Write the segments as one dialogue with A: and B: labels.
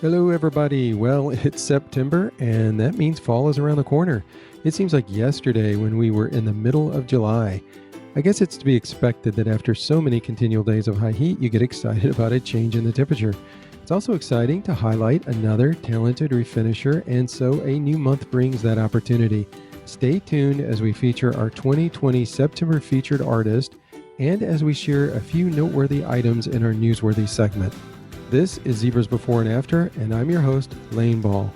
A: Hello, everybody. Well, it's September, and that means fall is around the corner. It seems like yesterday when we were in the middle of July. I guess it's to be expected that after so many continual days of high heat, you get excited about a change in the temperature. It's also exciting to highlight another talented refinisher, and so a new month brings that opportunity. Stay tuned as we feature our 2020 September featured artist, and as we share a few noteworthy items in our newsworthy segment. This is Zebras Before and After, and I'm your host, Lane Ball.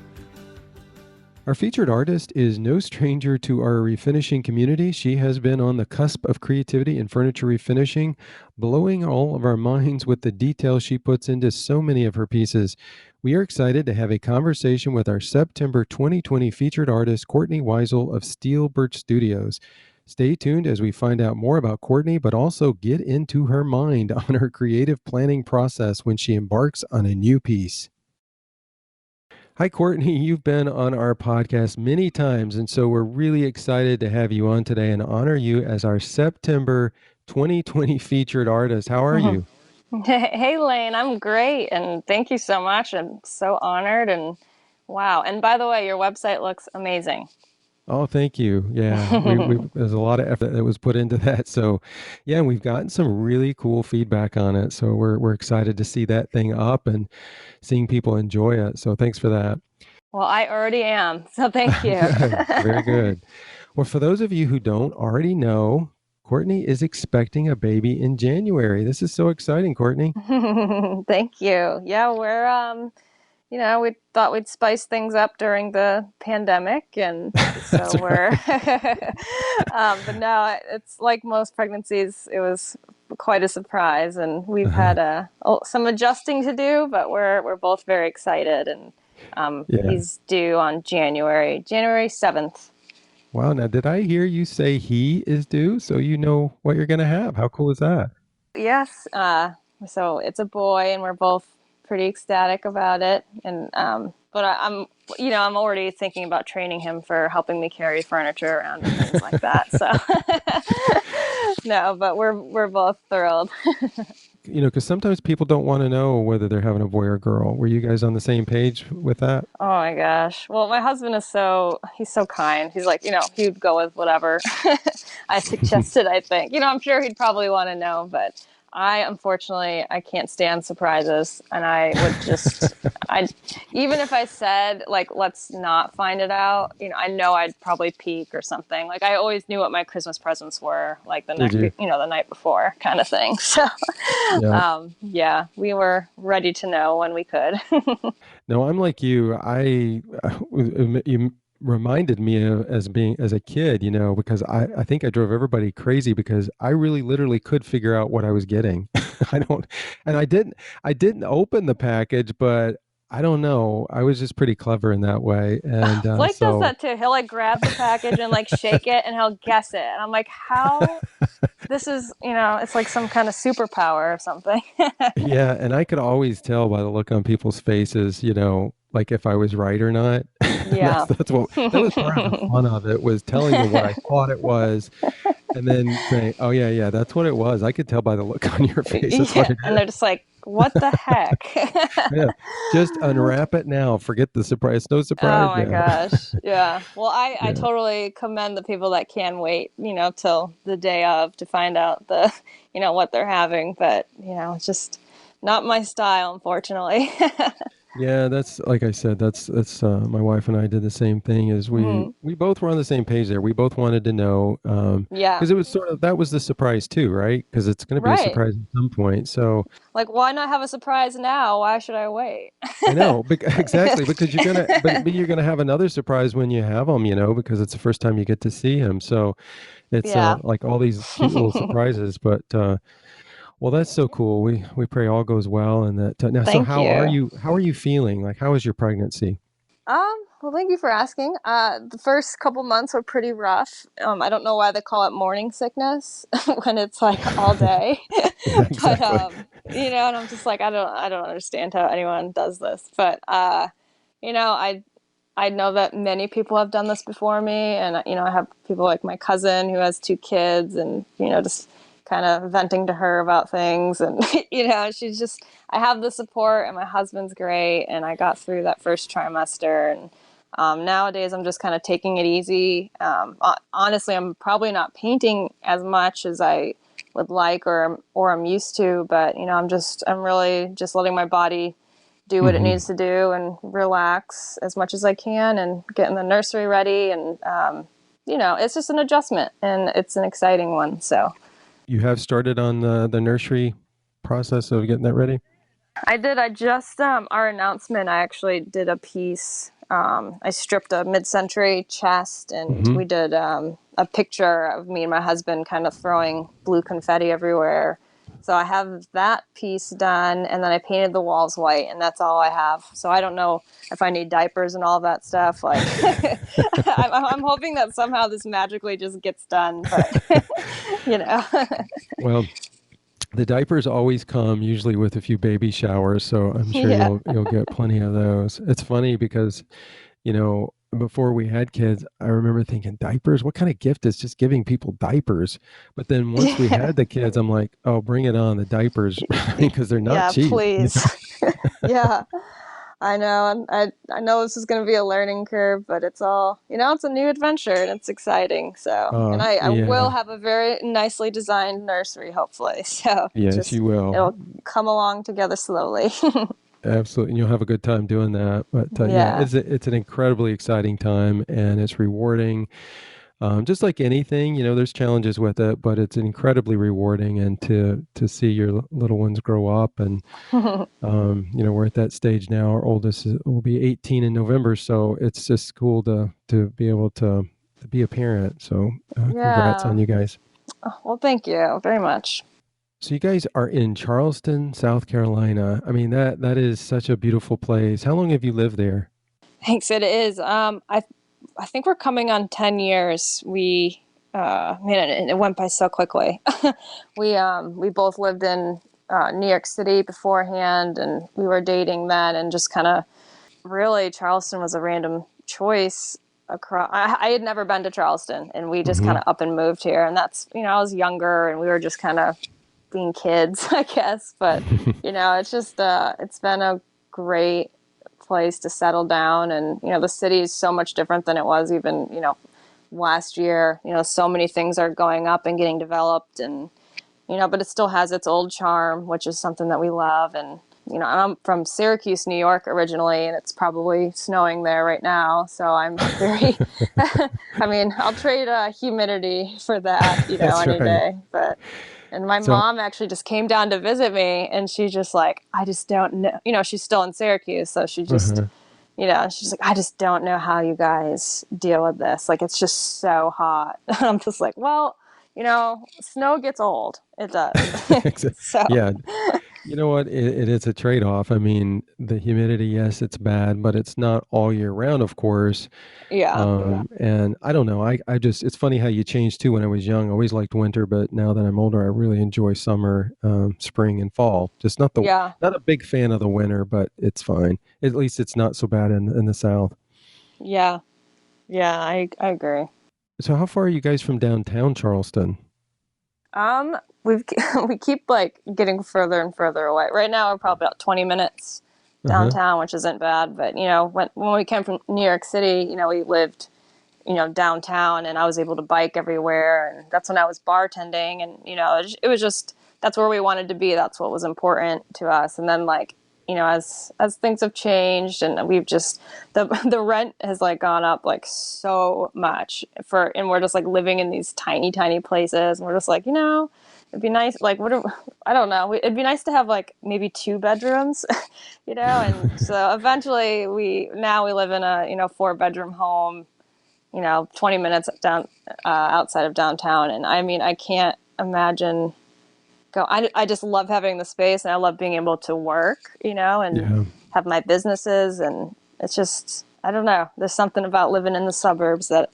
A: Our featured artist is no stranger to our refinishing community. She has been on the cusp of creativity in furniture refinishing, blowing all of our minds with the detail she puts into so many of her pieces. We are excited to have a conversation with our September 2020 featured artist, Courtney Weisel of Steel Birch Studios. Stay tuned as we find out more about Courtney, but also get into her mind on her creative planning process when she embarks on a new piece. Hi, Courtney. You've been on our podcast many times, and so we're really excited to have you on today and honor you as our September 2020 featured artist. How are you?
B: Hey, Lane, I'm great, and thank you so much. I'm so honored, and wow. And by the way, your website looks amazing.
A: Oh, thank you. Yeah, there's a lot of effort that was put into that. So, yeah, we've gotten some really cool feedback on it. So we're excited to see that thing up and seeing people enjoy it. So thanks for that.
B: Well, I already am, so thank you.
A: Very good. Well, for those of you who don't already know, Courtney is expecting a baby in January. This is so exciting, Courtney.
B: Thank you. Yeah, we thought we'd spice things up during the pandemic, and so
A: That's
B: we're,
A: right.
B: but no, it's like most pregnancies, it was quite a surprise, and we've
A: Uh-huh.
B: had some adjusting to do, but we're both very excited, and
A: Yeah.
B: he's due on January 7th.
A: Wow. Now, did I hear you say he is due? So you know what you're going to have. How cool is that?
B: Yes, so it's a boy, and we're both pretty ecstatic about it, and but I'm already thinking about training him for helping me carry furniture around and things like that. So no, but we're both thrilled.
A: Because sometimes people don't want to know whether they're having a boy or girl. Were you guys on the same page with that?
B: Oh my gosh. Well, my husband he's so kind. He's like, he'd go with whatever I suggested, I think. I'm sure he'd probably want to know, but unfortunately, I can't stand surprises. And even if I said, like, let's not find it out, I know I'd probably peek or something. Like, I always knew what my Christmas presents were, like
A: Did you?
B: the night before kind of thing. So,
A: Yeah.
B: yeah, we were ready to know when we could.
A: No, I'm like you. You reminded me of as being as a kid, because I think I drove everybody crazy because I really literally could figure out what I was getting. I don't, and I didn't open the package, but I don't know. I was just pretty clever in that way. And
B: Blake does
A: so,
B: that too. He'll like grab the package and like shake it and he'll guess it. And I'm like, how? This is, it's like some kind of superpower or something.
A: yeah, and I could always tell by the look on people's faces, like if I was right or not. And that's
B: Yeah.
A: that's what that was part of the fun of it, was telling them what I thought it was and then saying, "Oh yeah, yeah, that's what it was. I could tell by the look on your face. That's what
B: Yeah.
A: it
B: And
A: is."
B: they're just like, what the heck?
A: Yeah, just unwrap it now. Forget the surprise. It's no
B: Oh
A: surprise
B: my
A: now.
B: gosh. Yeah. Well, I
A: Yeah,
B: totally commend the people that can wait, till the day of to find out what they're having. But, it's just not my style, unfortunately.
A: yeah. That's like I said. That's my wife and I did the same thing. Is we
B: Mhm.
A: we both were on the same page there. We both wanted to know
B: Yeah.
A: because it was sort of that was the surprise too, right? Because it's going to be a
B: Right.
A: surprise at some point. So
B: Like, why not have a surprise now? Why should I wait?
A: I know, exactly, because but you're gonna have another surprise when you have them, because it's the first time you get to see him. So it's
B: Yeah.
A: like all these cute little surprises. But well, that's so cool. We pray all goes well, and that now. So
B: Thank
A: how are
B: you.
A: you? How are you feeling? Like, how is your pregnancy?
B: Well, thank you for asking. The first couple months were pretty rough. I don't know why they call it morning sickness when it's like all day.
A: Yeah,
B: But
A: exactly.
B: and I'm just like, I don't understand how anyone does this. But I know that many people have done this before me, and I have people like my cousin who has two kids, and just kind of venting to her about things. And, she's just, I have the support, and my husband's great. And I got through that first trimester. And nowadays I'm just kind of taking it easy. Honestly, I'm probably not painting as much as I would like or I'm used to, but I'm really just letting my body do what it
A: Hmm.
B: needs to do and relax as much as I can and getting the nursery ready. And it's just an adjustment, and it's an exciting one. So
A: You have started on the nursery process of getting that ready?
B: I did. I just our announcement. I actually did a piece. I stripped a mid-century chest, and
A: Hmm.
B: we did a picture of me and my husband kind of throwing blue confetti everywhere. So I have that piece done, and then I painted the walls white, and that's all I have. So I don't know if I need diapers and all that stuff. Like, I'm hoping that somehow this magically just gets done, but you know.
A: Well, the diapers always come usually with a few baby showers, so I'm sure
B: Yeah.
A: you'll get plenty of those. It's funny because, before we had kids, I remember thinking diapers, what kind of gift is just giving people diapers? But then once we
B: Yeah.
A: had the kids, I'm like, oh, bring it on, the diapers, because they're not
B: Yeah,
A: cheap.
B: please. Yeah, I know. And I know this is going to be a learning curve, but it's all, it's a new adventure, and it's exciting. So, and I will
A: Yeah,
B: have a very nicely designed nursery, hopefully. So
A: yes,
B: just,
A: you will.
B: it'll come along together slowly.
A: Absolutely, and you'll have a good time doing that. But yeah,
B: Yeah.
A: it's an incredibly exciting time, and it's rewarding. Just like anything, there's challenges with it, but it's incredibly rewarding. And to see your little ones grow up, and we're at that stage now. Our oldest will be 18 in November, so it's just cool to be able to be a parent. So congrats
B: Yeah.
A: on you guys.
B: Well, thank you very much.
A: So you guys are in Charleston, South Carolina. I mean, that is such a beautiful place. How long have you lived there?
B: Thanks. It is. I think we're coming on 10 years. Man, it went by so quickly. We both lived in New York City beforehand, and we were dating then, and just kind of really Charleston was a random choice. I had never been to Charleston, and we just kind
A: Hmm.
B: of up and moved here. And that's, I was younger, and we were just kind of being kids, I guess. But it's just it's been a great place to settle down. And the city is so much different than it was even last year. So many things are going up and getting developed, and but it still has its old charm, which is something that we love. And I'm from Syracuse, New York originally, and it's probably snowing there right now, so I'm very I mean, I'll trade humidity for that,
A: That's
B: any
A: right.
B: day. But and my
A: So,
B: mom actually just came down to visit me, and she's just like, I just don't know. She's still in Syracuse, so she just,
A: uh
B: she's like, I just don't know how you guys deal with this. Like, it's just so hot. I'm just like, well, snow gets old. It does. So,
A: yeah, you know what? It is a trade-off. I mean, the humidity, yes, it's bad, but it's not all year round, of course.
B: yeah.
A: And I don't know. I just, it's funny how you change too. When I was young, I always liked winter, but now that I'm older, I really enjoy summer, spring, and fall. Just
B: Yeah.
A: not a big fan of the winter, but it's fine. At least it's not so bad in the South.
B: Yeah. Yeah. I agree.
A: So, how far are you guys from downtown Charleston?
B: We've we keep like getting further and further away. Right now, we're probably about 20 minutes
A: Uh-huh.
B: downtown, which isn't bad. But when we came from New York City, we lived downtown, and I was able to bike everywhere, and that's when I was bartending, and it was just that's where we wanted to be. That's what was important to us. And then like as things have changed, and we've just the rent has like gone up like so much and we're just like living in these tiny places, and we're just like it'd be nice, like I don't know, it'd be nice to have like maybe two bedrooms. And so eventually we live in a 4-bedroom home, 20 minutes down outside of downtown. And I mean, I can't imagine I just love having the space, and I love being able to work, and
A: Yeah.
B: have my businesses. And it's just, I don't know, there's something about living in the suburbs that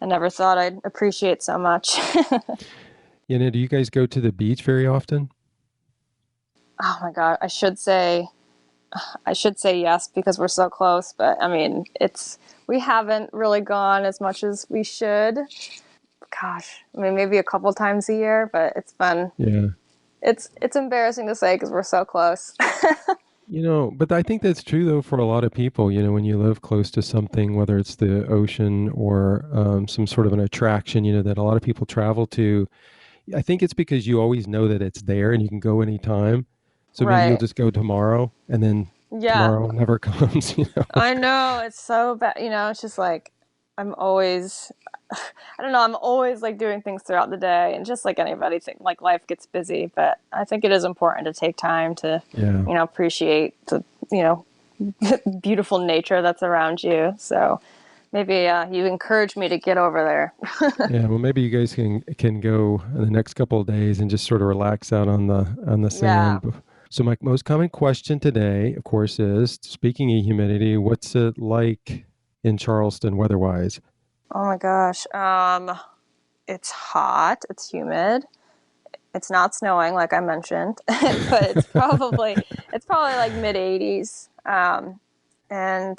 B: I never thought I'd appreciate so much.
A: Do you guys go to the beach very often?
B: Oh my God. I should say yes because we're so close, but I mean, we haven't really gone as much as we should. gosh, I mean, maybe a couple times a year, but it's fun.
A: Yeah.
B: It's embarrassing to say because we're so close.
A: But I think that's true though for a lot of people. When you live close to something, whether it's the ocean or some sort of an attraction, that a lot of people travel to, I think it's because you always know that it's there and you can go anytime. So maybe you'll
B: Right.
A: just go tomorrow and then
B: Yeah.
A: tomorrow never comes.
B: I know. It's so bad. It's just like I'm always, I don't know, I'm always like doing things throughout the day. And just like anybody, think like life gets busy. But I think it is important to take time to,
A: Yeah.
B: appreciate the, you know, beautiful nature that's around you. So maybe you encourage me to get over there.
A: Yeah, well, maybe you guys can go in the next couple of days and just sort of relax out on the
B: Yeah.
A: sand. So my most common question today, of course, is speaking of humidity, what's it like in Charleston weather-wise?
B: Oh my gosh. It's hot. It's humid. It's not snowing, like I mentioned, but it's probably like mid 80s. And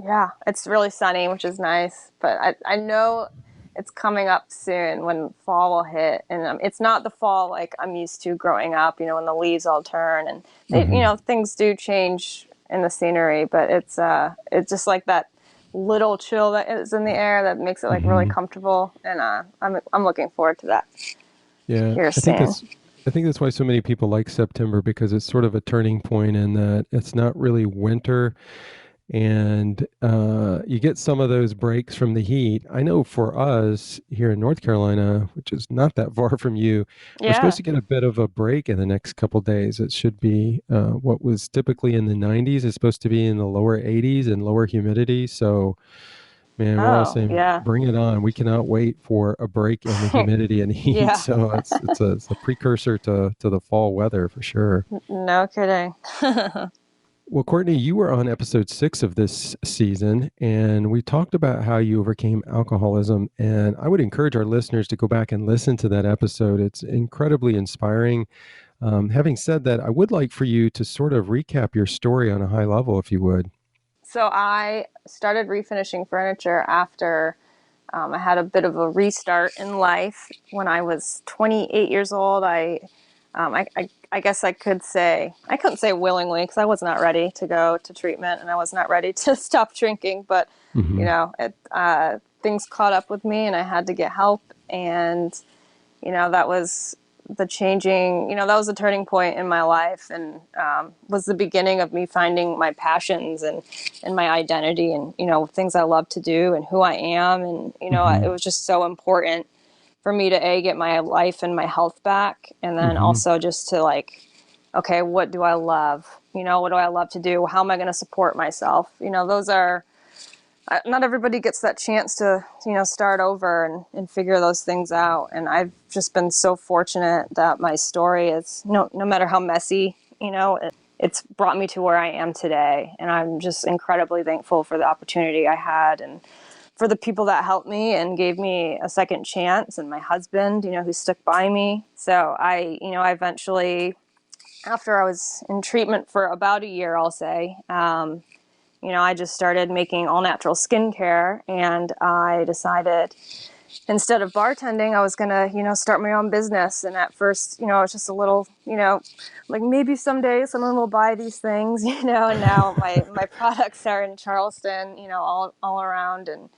B: yeah, it's really sunny, which is nice. But I know it's coming up soon when fall will hit, and it's not the fall like I'm used to growing up. When the leaves all turn and
A: Hmm.
B: things do change in the scenery, but it's just like that little chill that is in the air that makes it like really
A: Hmm.
B: comfortable, and I'm looking forward to that
A: Yeah,
B: here
A: I think
B: soon.
A: that's I think that's why so many people like September because it's sort of a turning point in that it's not really winter and you get some of those breaks from the heat. I know for us here in North Carolina, which is not that far from you, we're supposed
B: Yeah.
A: to get a bit of a break in the next couple days. It should be what was typically in the 90s is supposed to be in the lower 80s and lower humidity. So, man, we're all
B: Oh,
A: saying,
B: yeah.
A: bring it on. We cannot wait for a break in the humidity and heat.
B: Yeah.
A: So it's a precursor to the fall weather for sure.
B: No kidding.
A: Well, Courtney, you were on episode 6 of this season, and we talked about how you overcame alcoholism. And I would encourage our listeners to go back and listen to that episode. It's incredibly inspiring. Having said that, I would like for you to sort of recap your story on a high level, if you would.
B: So I started refinishing furniture after I had a bit of a restart in life. When I was 28 years old, I guess I couldn't say willingly because I was not ready to go to treatment and I was not ready to stop drinking. But
A: Hmm.
B: things caught up with me and I had to get help. And that was that was a turning point in my life, and was the beginning of me finding my passions and my identity, and things I love to do and who I am. And it
A: Hmm.
B: was just so important for me to get my life and my health back, and then
A: Hmm.
B: also just to like, okay, what do I love? What do I love to do? How am I going to support myself? Those are not everybody gets that chance to start over and figure those things out. And I've just been so fortunate that my story is no matter how messy, it's brought me to where I am today. And I'm just incredibly thankful for the opportunity I had, and for the people that helped me and gave me a second chance, and my husband, who stuck by me. So I eventually, after I was in treatment for about a year, I'll say, I just started making all natural skincare, and I decided instead of bartending, I was gonna, start my own business. And at first, it was just a little, like maybe someday someone will buy these things, And now my products are in Charleston, all around, and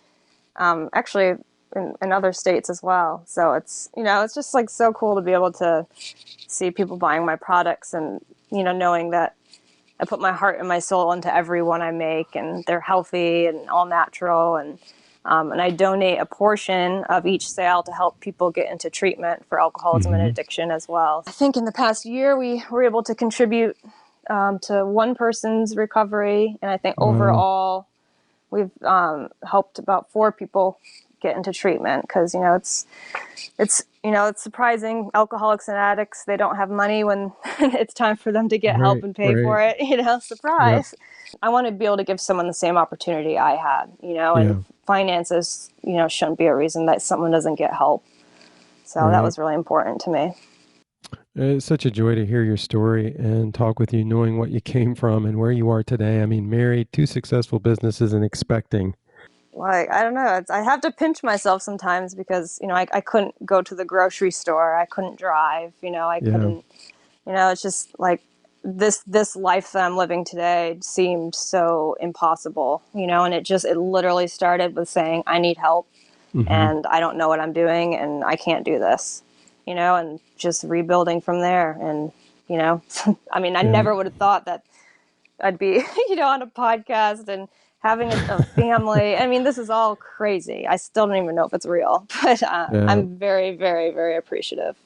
B: actually in other states as well. So it's just like so cool to be able to see people buying my products, and knowing that I put my heart and my soul into every one I make, and they're healthy and all natural. And I donate a portion of each sale to help people get into treatment for alcoholism and
A: Hmm.
B: addiction as well. I think in the past year we were able to contribute to one person's recovery, and I think
A: Wow.
B: overall we've helped about 4 people get into treatment, because it's surprising. Alcoholics and addicts, they don't have money when it's time for them to get help
A: Right.
B: and pay
A: Right.
B: for it.
A: Yep.
B: Surprise. I want to be able to give someone the same opportunity I had, and
A: Yeah.
B: finances, shouldn't be a reason that someone doesn't get help. So that
A: Right.
B: was really important to me.
A: It's such a joy to hear your story and talk with you, knowing what you came from and where you are today. I mean, married, 2 successful businesses, and expecting.
B: like, I don't know. I have to pinch myself sometimes because, I couldn't go to the grocery store. I couldn't drive, I
A: Yeah.
B: couldn't, it's just like this life that I'm living today seemed so impossible, and it literally started with saying, I need help
A: Hmm.
B: and I don't know what I'm doing and I can't do this, and just rebuilding from there. And, I mean, I
A: Yeah.
B: never would have thought that I'd be, on a podcast and having a family. I mean, this is all crazy. I still don't even know if it's real, but
A: Yeah.
B: I'm very, very, very appreciative.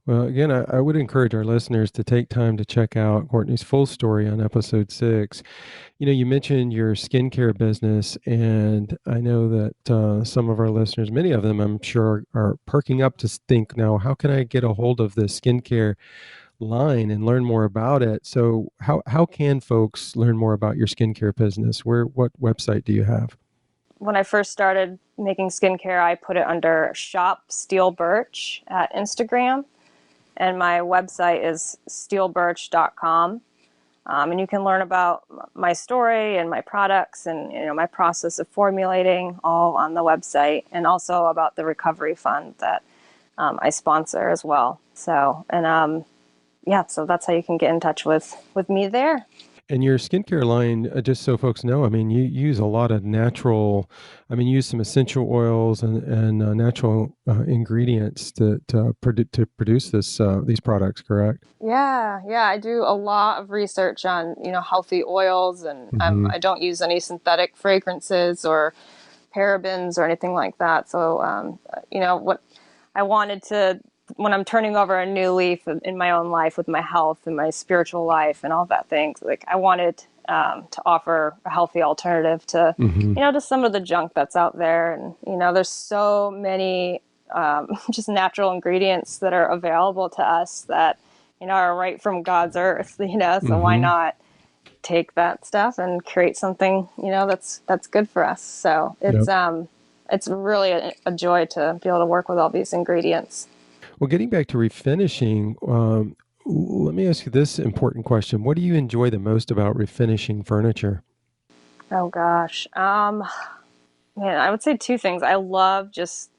A: Well, again, I would encourage our listeners to take time to check out Courtney's full story on episode 6. You mentioned your skincare business, and I know that some of our listeners, many of them, I'm sure, are perking up to think now, how can I get a hold of the skincare line and learn more about it? So, how can folks learn more about your skincare business? What website do you have?
B: When I first started making skincare, I put it under Shop Steel Birch at Instagram, and my website is steelbirch.com. And you can learn about my story and my products and my process of formulating all on the website, and also about the recovery fund that I sponsor as well. So, and yeah, so that's how you can get in touch with me there.
A: And your skincare line, just so folks know, I mean, you use a lot of natural, I mean, you use some essential oils and natural ingredients to produce these products, correct?
B: Yeah, I do a lot of research on healthy oils, and
A: Hmm.
B: I don't use any synthetic fragrances or parabens or anything like that. So what I wanted to, when I'm turning over a new leaf in my own life with my health and my spiritual life and all that things, like I wanted to offer a healthy alternative to
A: Hmm.
B: to some of the junk that's out there. And there's so many just natural ingredients that are available to us that are right from God's earth. So why
A: Hmm.
B: not take that stuff and create something that's good for us? So
A: Yep.
B: it's really a joy to be able to work with all these ingredients.
A: Well, getting back to refinishing, let me ask you this important question. What do you enjoy the most about refinishing furniture?
B: Oh gosh, man, I would say two things. I love just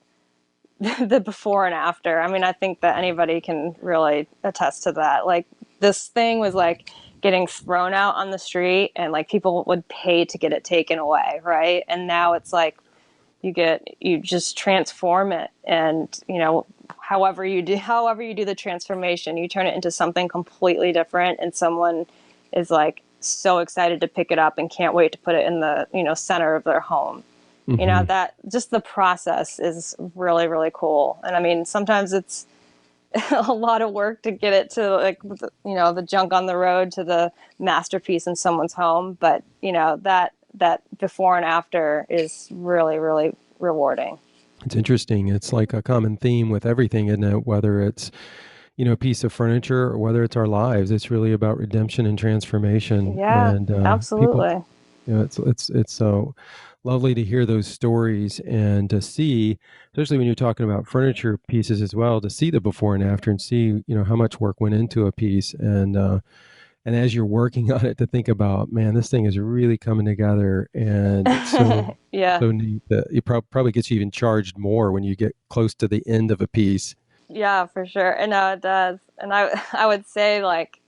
B: the before and after. I mean, I think that anybody can really attest to that. Like, this thing was like getting thrown out on the street, and like people would pay to get it taken away, right? And now it's like you just transform it, and however you do the transformation, you turn it into something completely different, and someone is like so excited to pick it up and can't wait to put it in the center of their home.
A: Hmm.
B: That just the process is really, really cool. And I mean, sometimes it's a lot of work to get it to, like, the junk on the road to the masterpiece in someone's home, but that before and after is really, really rewarding.
A: It's interesting. It's like a common theme with everything, isn't it? Whether it's, a piece of furniture or whether it's our lives, it's really about redemption and transformation.
B: Yeah,
A: And people,
B: absolutely.
A: it's so lovely to hear those stories and to see, especially when you're talking about furniture pieces as well, to see the before and after and see, how much work went into a piece. And as you're working on it, to think about, man, this thing is really coming together, and it's
B: Yeah.
A: so neat that it probably gets you even charged more when you get close to the end of a piece.
B: Yeah, for sure. And it does. And I would say, like,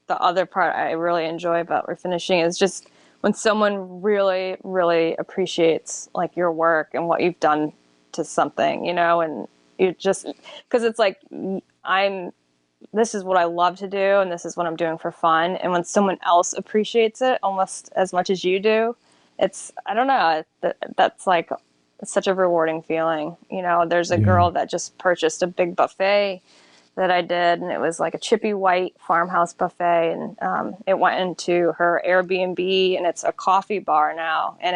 B: the other part I really enjoy about refinishing is just when someone really, really appreciates like your work and what you've done to something, and you just, because it's like, I'm this is what I love to do and this is what I'm doing for fun. And when someone else appreciates it almost as much as you do, I don't know, that's like such a rewarding feeling. There's a
A: Yeah.
B: girl that just purchased a big buffet that I did, and it was like a chippy white farmhouse buffet, and it went into her Airbnb, and it's a coffee bar now, and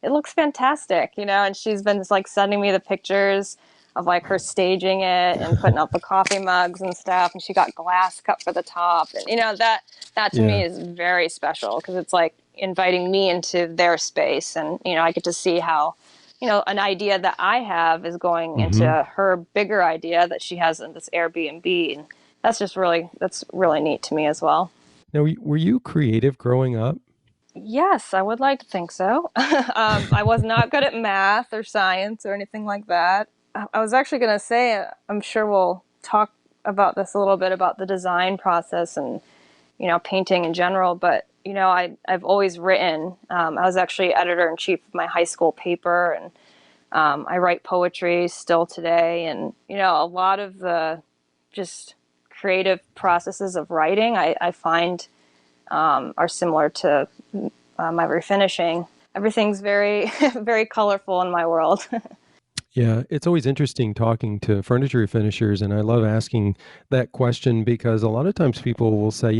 B: it looks fantastic, and she's been just like sending me the pictures of like her staging it and putting up the coffee mugs and stuff, and she got glass cut for the top, and that to me
A: Yeah.
B: is very special because it's like inviting me into their space, and I get to see how an idea that I have is going into
A: Hmm.
B: her bigger idea that she has in this Airbnb. And that's really neat to me as well.
A: Now, were you creative growing up?
B: Yes, I would like to think so. I was not good at math or science or anything like that. I was actually going to say, I'm sure we'll talk about this a little bit about the design process and, painting in general. But, I've always written. I was actually editor in chief of my high school paper, and I write poetry still today. And, a lot of the just creative processes of writing, I find are similar to my refinishing. Everything's very, very colorful in my world.
A: Yeah, it's always interesting talking to furniture finishers, and I love asking that question because a lot of times people will say,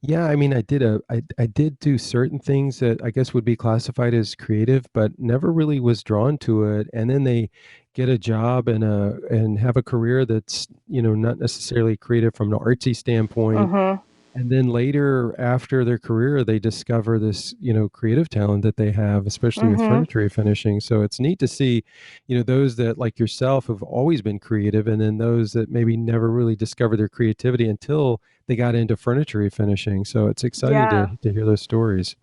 A: yeah, I mean, I did do certain things that I guess would be classified as creative, but never really was drawn to it. And then they get a job and have a career that's, not necessarily creative from an artsy standpoint.
B: hmm
A: And then later, after their career, they discover this, creative talent that they have, especially with
B: hmm
A: furniture finishing. So it's neat to see, those that like yourself have always been creative, and then those that maybe never really discovered their creativity until they got into furniture finishing. So it's exciting
B: Yeah.
A: to hear those stories.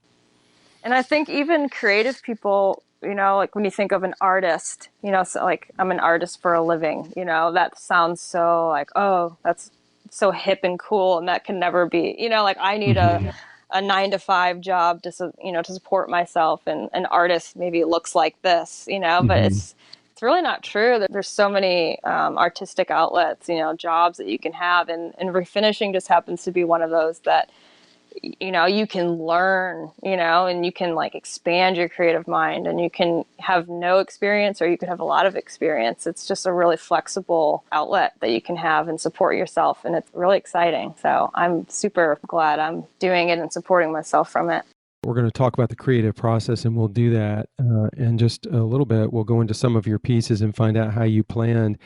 B: And I think even creative people, like when you think of an artist, so like I'm an artist for a living, that sounds so like, oh, that's so hip and cool. And that can never be, like I need
A: Hmm.
B: a 9 to 5 job to support myself. And an artist maybe looks like this, but
A: Hmm.
B: it's really not true. There's so many artistic outlets, jobs that you can have. And refinishing just happens to be one of those that you can learn, and you can like expand your creative mind, and you can have no experience or you could have a lot of experience. It's just a really flexible outlet that you can have and support yourself. And it's really exciting. So I'm super glad I'm doing it and supporting myself from it.
A: We're going to talk about the creative process, and we'll do that in just a little bit. We'll go into some of your pieces and find out how you planned.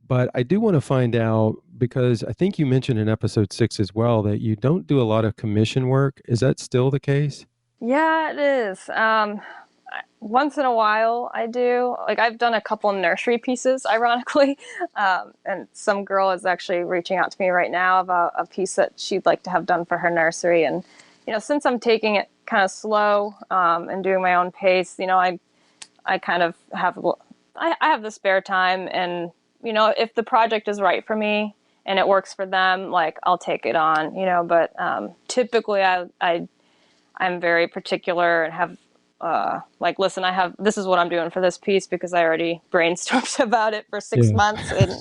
A: But I do want to find out because I think you mentioned in episode 6 as well that you don't do a lot of commission work. Is that still the case?
B: Yeah, it is. Once in a while I do. Like I've done a couple nursery pieces, ironically. And some girl is actually reaching out to me right now about a piece that she'd like to have done for her nursery. And, since I'm taking it kind of slow and doing my own pace, I kind of I have the spare time. And, if the project is right for me and it works for them, like I'll take it on, but typically I'm very particular and have like, listen, this is what I'm doing for this piece because I already brainstormed about it for six
A: Yeah.
B: months. And,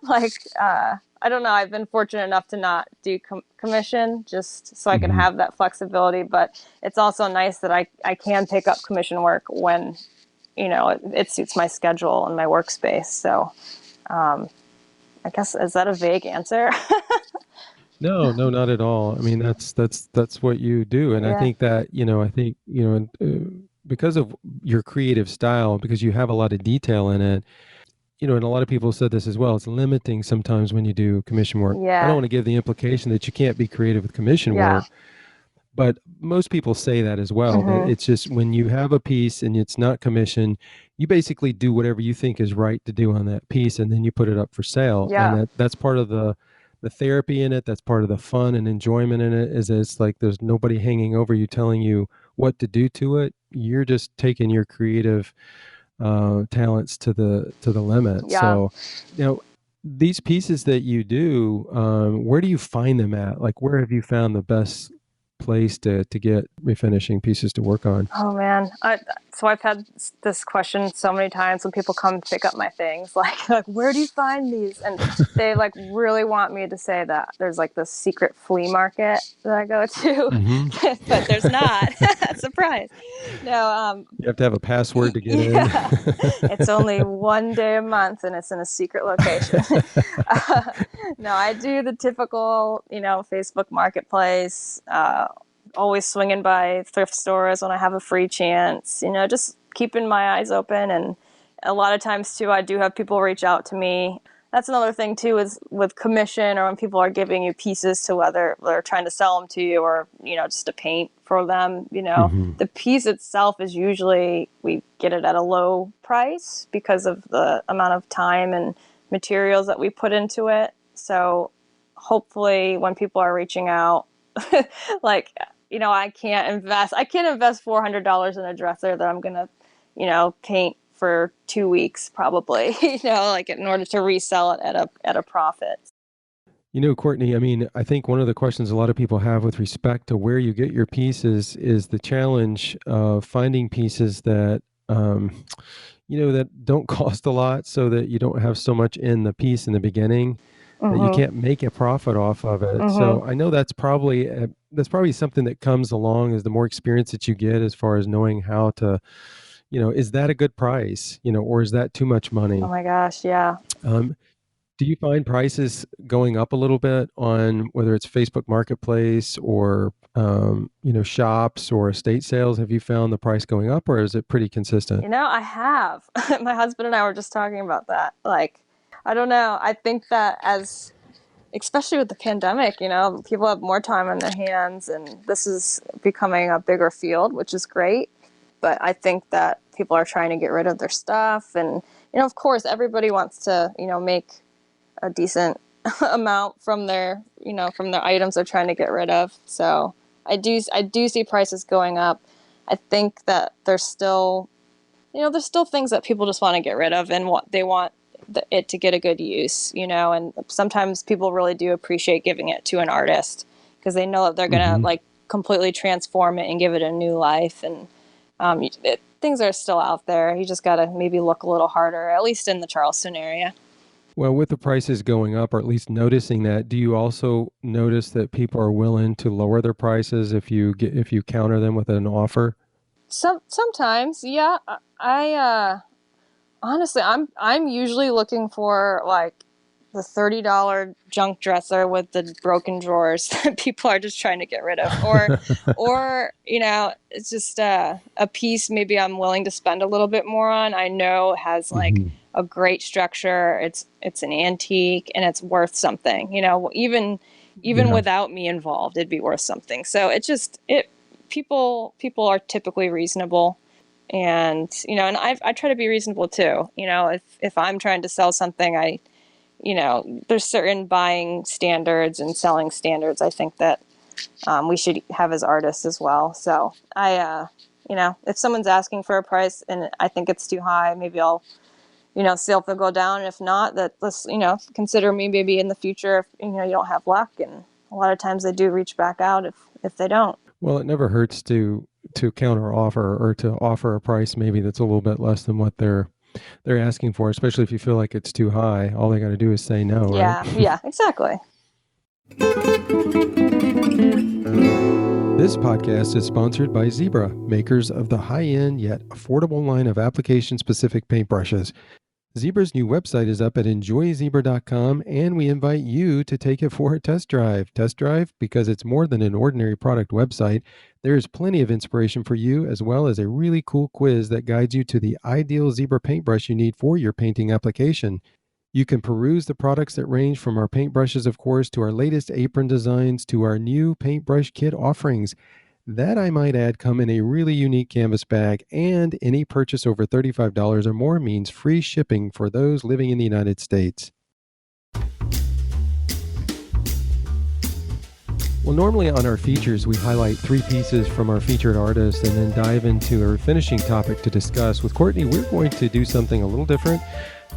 B: like, I don't know. I've been fortunate enough to not do commission just so I can
A: Hmm.
B: have that flexibility. But it's also nice that I can pick up commission work when, it suits my schedule and my workspace. So I guess, is that a vague answer?
A: No, no, not at all. I mean, that's what you do, and I
B: Yeah.
A: think that because of your creative style, because you have a lot of detail in it, and a lot of people said this as well. It's limiting sometimes when you do commission work. I don't
B: Yeah.
A: want to give the implication that you can't be creative with commission
B: Yeah.
A: work, but most people say that as well, that
B: hmm
A: it's just when you have a piece and it's not commissioned, you basically do whatever you think is right to do on that piece, and then you put it up for sale. And
B: Yeah.
A: that's part of the therapy in it. That's part of the fun and enjoyment in it, is that it's like there's nobody hanging over you telling you what to do to it. You're just taking your creative talents to the limit.
B: Yeah.
A: So, these pieces that you do, where do you find them at? Like, where have you found the best place to get refinishing pieces to work on?
B: Oh man, so I've had this question so many times when people come pick up my things, like where do you find these? And they like really want me to say that there's like this secret flea market that I go to,
A: Hmm.
B: but there's not. Surprise! No,
A: You have to have a password to get in.
B: yeah, it's only one day a month and it's in a secret location. No, I do the typical, Facebook Marketplace. Always swinging by thrift stores when I have a free chance, just keeping my eyes open. And a lot of times too, I do have people reach out to me. That's another thing too, is with commission or when people are giving you pieces to whether they're trying to sell them to you or, just to paint for them,
A: Hmm.
B: the piece itself is usually, we get it at a low price because of the amount of time and materials that we put into it. So hopefully when people are reaching out, like I can't invest $400 in a dresser that I'm going to, paint for 2 weeks probably, like in order to resell it at a profit.
A: Courtney, I mean, I think one of the questions a lot of people have with respect to where you get your pieces is the challenge of finding pieces that, that don't cost a lot so that you don't have so much in the piece in the beginning that you
B: Mm-hmm.
A: can't make a profit off of it.
B: Mm-hmm.
A: So I know that's probably something that comes along as the more experience that you get as far as knowing how to, is that a good price, or is that too much
B: Oh
A: money?
B: my gosh. Yeah.
A: Um, do you find prices going up a little bit on whether it's Facebook Marketplace or shops or estate sales? Have you found the price going up, or is it pretty consistent?
B: I have. My husband and I were just talking about that. Like, I don't know. I think that especially with the pandemic, people have more time on their hands and this is becoming a bigger field, which is great. But I think that people are trying to get rid of their stuff. And, of course, everybody wants to, make a decent amount from their items they're trying to get rid of. So I do see prices going up. I think that there's still things that people just want to get rid of and what they want it to get a good use, and sometimes people really do appreciate giving it to an artist because they know that they're going to
A: Hmm.
B: like completely transform it and give it a new life. And things are still out there. You just got to maybe look a little harder, at least in the Charleston area.
A: Well, with the prices going up, or at least noticing that, do you also notice that people are willing to lower their prices if you counter them with an offer?
B: Sometimes, yeah. I honestly, I'm usually looking for like the $30 junk dresser with the broken drawers that people are just trying to get rid of, or it's just a piece maybe I'm willing to spend a little bit more on. I know has like
A: Mhm.
B: a great structure. It's an antique and it's worth something. Even
A: Yeah.
B: without me involved, it'd be worth something. So it people are typically reasonable, and and I try to be reasonable too. If I'm trying to sell something, there's certain buying standards and selling standards I think that we should have as artists as well. So if someone's asking for a price and I think it's too high, maybe I'll see if they'll go down. And if not, that let's consider me maybe in the future if you don't have luck. And a lot of times they do reach back out if they don't.
A: Well, it never hurts to counter offer or to offer a price maybe that's a little bit less than what they're asking for, especially if you feel like it's too high. All they got to do is say no, right?
B: Yeah, yeah, exactly.
A: This podcast is sponsored by Zebra, makers of the high-end yet affordable line of application-specific paintbrushes. Zebra's new website is up at enjoyzebra.com, and we invite you to take it for a test drive. Test drive because it's more than an ordinary product website. There is plenty of inspiration for you, as well as a really cool quiz that guides you to the ideal Zebra paintbrush you need for your painting application. You can peruse the products that range from our paintbrushes, of course, to our latest apron designs, to our new paintbrush kit offerings. That, I might add, come in a really unique canvas bag, and any purchase over $35 or more means free shipping for those living in the United States. Well, normally on our features, we highlight 3 pieces from our featured artist and then dive into a refinishing topic to discuss. With Courtney, we're going to do something a little different.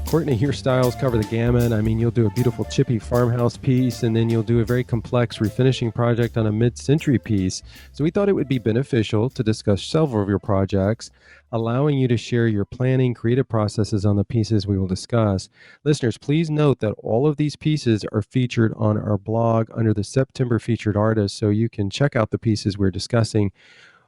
A: Courtney, your styles cover the gamut. I mean, you'll do a beautiful chippy farmhouse piece, and then you'll do a very complex refinishing project on a mid-century piece. So we thought it would be beneficial to discuss several of your projects, allowing you to share your planning, creative processes on the pieces we will discuss. Listeners, please note that all of these pieces are featured on our blog under the September Featured Artist, so you can check out the pieces we're discussing,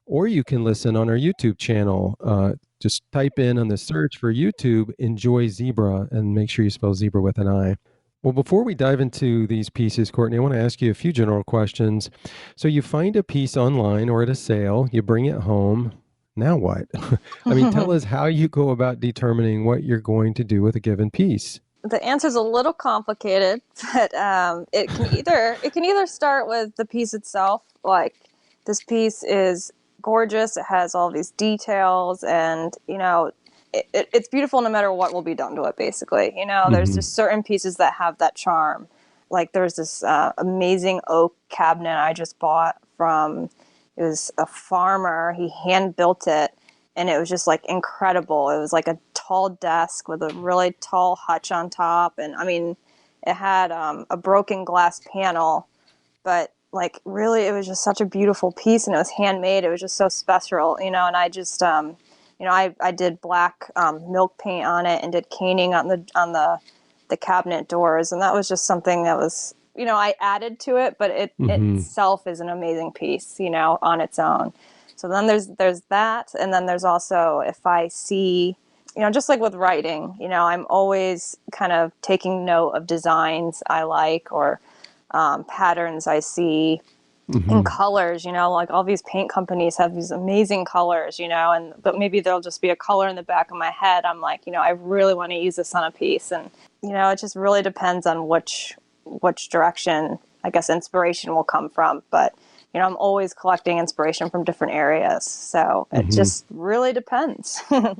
A: or you can listen on our YouTube channel. Just type in on the search for YouTube, Enjoy Zebra, and make sure you spell zebra with an I. Well, before we dive into these pieces, Courtney, I want to ask you a few general questions. So you find a piece online or at a sale, you bring it home. Now what? I mean, tell us how you go about determining what you're going to do with a given piece.
B: The answer's a little complicated, but it can either start with the piece itself, like this piece is gorgeous, it has all these details, and it's beautiful no matter what will be done to it. Basically, there's
A: Hmm.
B: just certain pieces that have that charm. Like there's this amazing oak cabinet I just bought from It was a farmer. He hand built it, and it was just like incredible. It was like a tall desk with a really tall hutch on top. And I mean, it had a broken glass panel, but like really it was just such a beautiful piece, and it was handmade. It was just so special, and I just, I did black milk paint on it and did caning on the cabinet doors. And that was just something that was, I added to it, but it itself is an amazing piece, on its own. So then there's that. And then there's also, if I see, just like with writing, I'm always kind of taking note of designs I like, or patterns I see in colors, like all these paint companies have these amazing colors, but maybe there'll just be a color in the back of my head. I'm like, I really want to use this on a piece. And, it just really depends on which direction, I guess, inspiration will come from. But, I'm always collecting inspiration from different areas. So it just really depends.
A: Do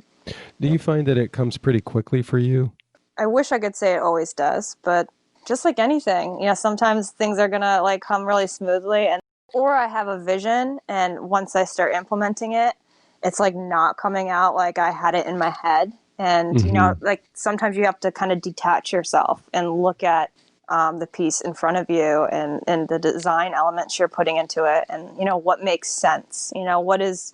A: you find that it comes pretty quickly for you?
B: I wish I could say it always does, but just like anything, sometimes things are going to like come really smoothly, or I have a vision, and once I start implementing it, it's like not coming out like I had it in my head. And, like sometimes you have to kind of detach yourself and look at the piece in front of you, and the design elements you're putting into it, and, what makes sense, what is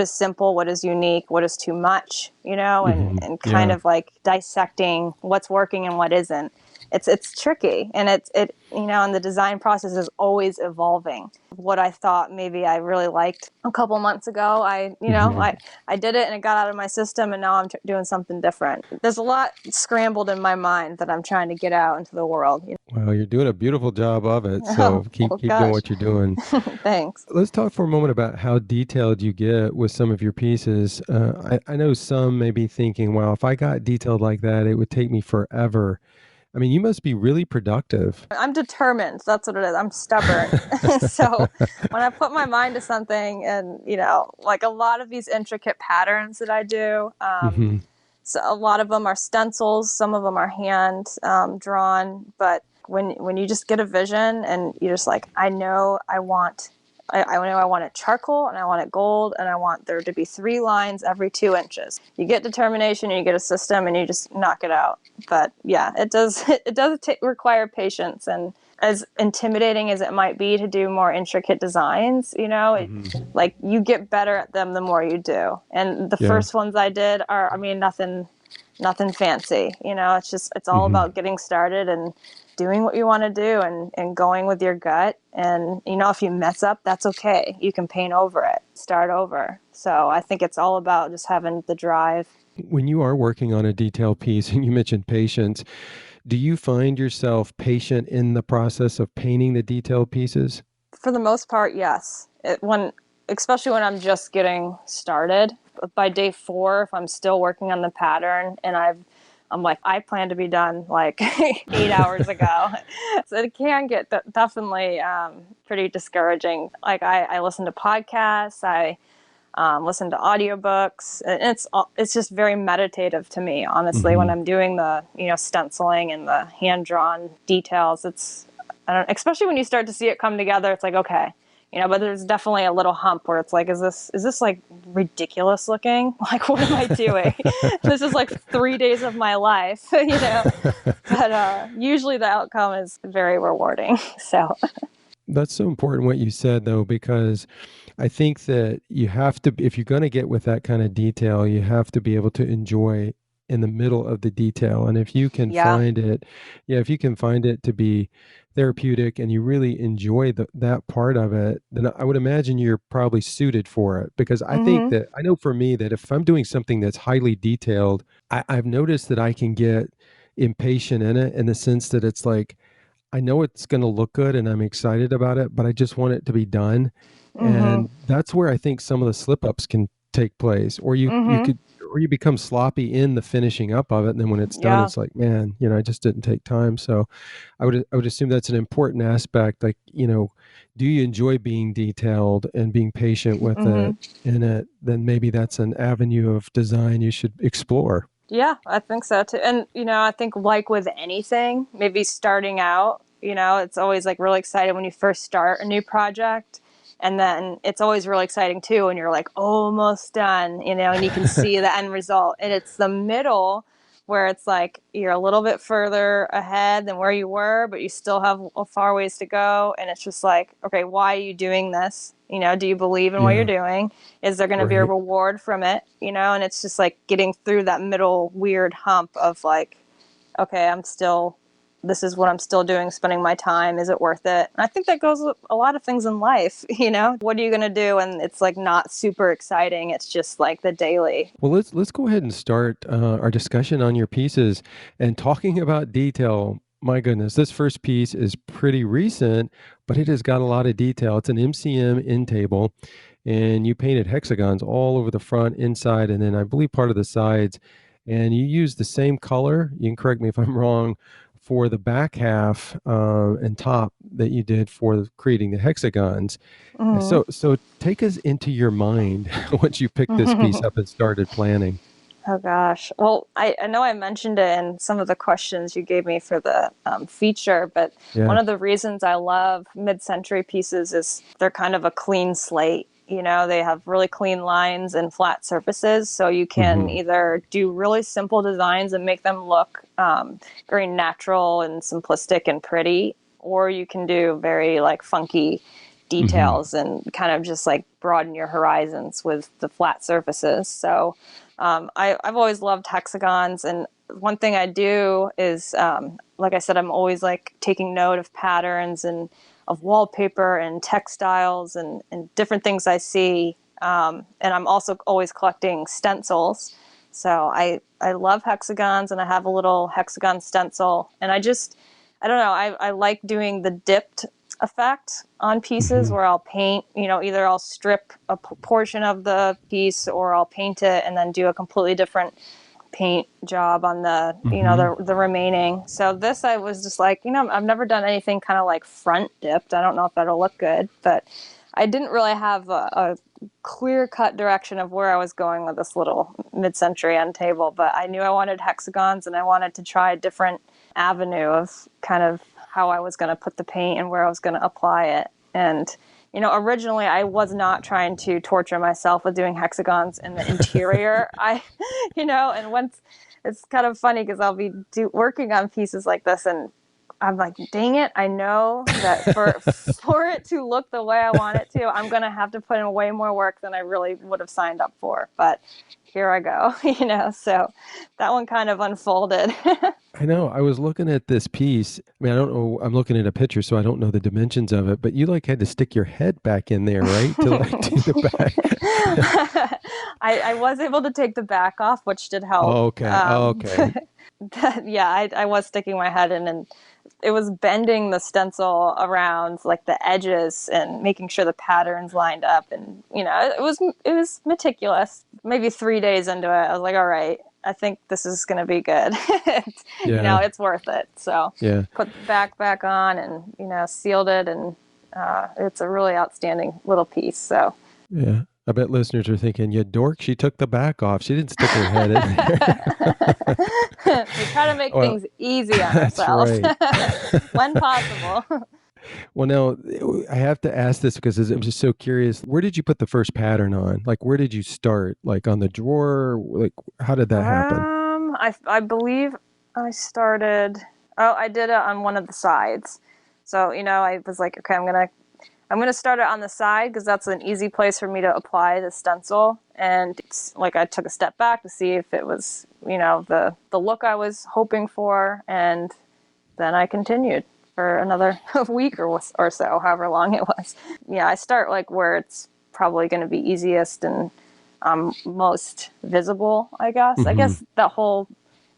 B: simple, what is unique, what is too much, and kind of like dissecting what's working and what isn't. It's tricky, and and the design process is always evolving. What I thought maybe I really liked a couple months ago, I did it and it got out of my system, and now I'm doing something different. There's a lot scrambled in my mind that I'm trying to get out into the world.
A: Well, you're doing a beautiful job of it. So keep doing what you're doing.
B: Thanks.
A: Let's talk for a moment about how detailed you get with some of your pieces. I know some may be thinking, well, if I got detailed like that, it would take me forever. I mean, you must be really productive.
B: I'm determined. That's what it is. I'm stubborn. So when I put my mind to something, and, like a lot of these intricate patterns that I do, so a lot of them are stencils, some of them are hand drawn. But when you just get a vision, and you're just like, I know I want it charcoal, and I want it gold, and I want there to be 3 lines every 2 inches. You get determination, and you get a system, and you just knock it out. But yeah, it does require patience. And as intimidating as it might be to do more intricate designs, like you get better at them the more you do. And the first ones I did are, nothing fancy. It's all about getting started and doing what you want to do, and going with your gut. And, if you mess up, that's okay. You can paint over it, start over. So I think it's all about just having the drive.
A: When you are working on a detailed piece, and you mentioned patience, do you find yourself patient in the process of painting the detailed pieces?
B: For the most part, yes. Especially when I'm just getting started. By day 4, if I'm still working on the pattern, and I'm like, I plan to be done like 8 hours ago. So it can get definitely pretty discouraging. Like I listen to podcasts, I listen to audiobooks, and it's just very meditative to me, honestly, when I'm doing the, stenciling and the hand-drawn details. Especially when you start to see it come together, it's like, okay. But there's definitely a little hump where it's like, is this like ridiculous looking? Like, what am I doing? This is like 3 days of my life, But usually the outcome is very rewarding. So
A: that's so important what you said, though, because I think that you have to, if you're going to get with that kind of detail, you have to be able to enjoy in the middle of the detail. And if you can find it to be therapeutic, and you really enjoy that part of it, then I would imagine you're probably suited for it. Because I think that, I know for me, that if I'm doing something that's highly detailed, I've noticed that I can get impatient in it, in the sense that it's like, I know it's going to look good and I'm excited about it, but I just want it to be done. And that's where I think some of the slip ups can take place, or you become sloppy in the finishing up of it. And then when it's done, it's like, man, I just didn't take time. So I would assume that's an important aspect. Like, do you enjoy being detailed and being patient with it in it? Then maybe that's an avenue of design you should explore.
B: Yeah, I think so too. And, I think like with anything, maybe starting out, it's always like really excited when you first start a new project. And then it's always really exciting too, and you're like almost done, and you can see the end result. And it's the middle where it's like you're a little bit further ahead than where you were, but you still have a far ways to go. And it's just like, okay, why are you doing this? Do you believe in what you're
A: Yeah.
B: doing? Is there going to be a
A: Right.
B: reward from it? And it's just like getting through that middle weird hump of like, okay, this is what I'm still doing, spending my time. Is it worth it? And I think that goes with a lot of things in life. What are you going to do? And it's like not super exciting. It's just like the daily.
A: Well, let's go ahead and start our discussion on your pieces and talking about detail. My goodness, this first piece is pretty recent, but it has got a lot of detail. It's an MCM end table, and you painted hexagons all over the front, inside, and then I believe part of the sides. And you used the same color. You can correct me if I'm wrong, for the back half and top that you did for creating the hexagons. So take us into your mind once you picked this piece up and started planning.
B: Oh gosh. Well, I know I mentioned it in some of the questions you gave me for the feature, but one
A: Yeah.
B: of the reasons I love mid-century pieces is they're kind of a clean slate. They have really clean lines and flat surfaces, so you can
A: Hmm.
B: either do really simple designs and make them look very natural and simplistic and pretty, or you can do very like funky
A: Hmm.
B: details and kind of just like broaden your horizons with the flat surfaces. So I've always loved hexagons, and one thing I do is, like I said, I'm always like taking note of patterns and of wallpaper and textiles and different things I see. And I'm also always collecting stencils. So I love hexagons, and I have a little hexagon stencil. And I don't know, I like doing the dipped effect on pieces
A: Hmm.
B: where I'll paint, either I'll strip a portion of the piece or I'll paint it and then do a completely different paint job on the
A: Hmm.
B: the remaining. So this, I was just like, I've never done anything kind of like front dipped. I don't know if that'll look good, but I didn't really have a clear cut direction of where I was going with this little mid-century end table, but I knew I wanted hexagons and I wanted to try a different avenue of kind of how I was going to put the paint and where I was going to apply it. And originally I was not trying to torture myself with doing hexagons in the interior. And once, it's kind of funny because I'll be working on pieces like this, and I'm like, dang it, I know that for it to look the way I want it to, I'm going to have to put in way more work than I really would have signed up for. But here I go, so that one kind of unfolded.
A: I know. I was looking at this piece. I mean, I don't know. I'm looking at a picture, so I don't know the dimensions of it. But you like had to stick your head back in there, right, to like do the back.
B: I was able to take the back off, which did help.
A: Oh, okay. Oh, okay.
B: Yeah, I was sticking my head in, and it was bending the stencil around like the edges and making sure the patterns lined up. And it was meticulous. Maybe 3 days into it, I was like, all right, I think this is going to be good.
A: Yeah.
B: It's worth it. So
A: Yeah.
B: put the back on, and sealed it, and it's a really outstanding little piece. So
A: Yeah. I bet listeners are thinking, "You dork! She took the back off. She didn't stick her head in there."
B: we try to make
A: Well,
B: things easy on
A: that's
B: ourselves
A: right.
B: when possible.
A: Well, now I have to ask this because I'm just so curious. Where did you put the first pattern on? Like, where did you start? Like on the drawer? Like, how did that happen?
B: I believe I started. Oh, I did it on one of the sides. So I was like, okay, I'm gonna start it on the side because that's an easy place for me to apply the stencil. And it's like I took a step back to see if it was the look I was hoping for, and then I continued for another week or so, however long it was. Yeah, I start like where it's probably going to be easiest and most visible, I guess. I
A: Hmm.
B: guess that whole,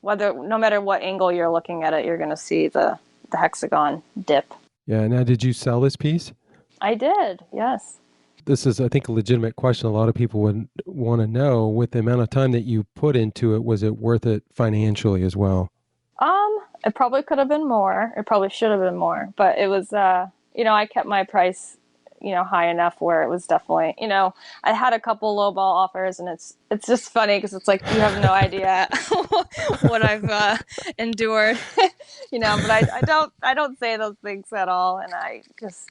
B: no matter what angle you're looking at it, you're going to see the hexagon dip.
A: Yeah. Now, did you sell this piece?
B: I did, yes.
A: This is, I think, a legitimate question. A lot of people would want to know, with the amount of time that you put into it, was it worth it financially as well?
B: It probably could have been more. It probably should have been more, but it was, I kept my price, high enough where it was definitely, I had a couple lowball offers, and it's just funny because it's like, you have no idea what I've endured, but I don't say those things at all. And I just,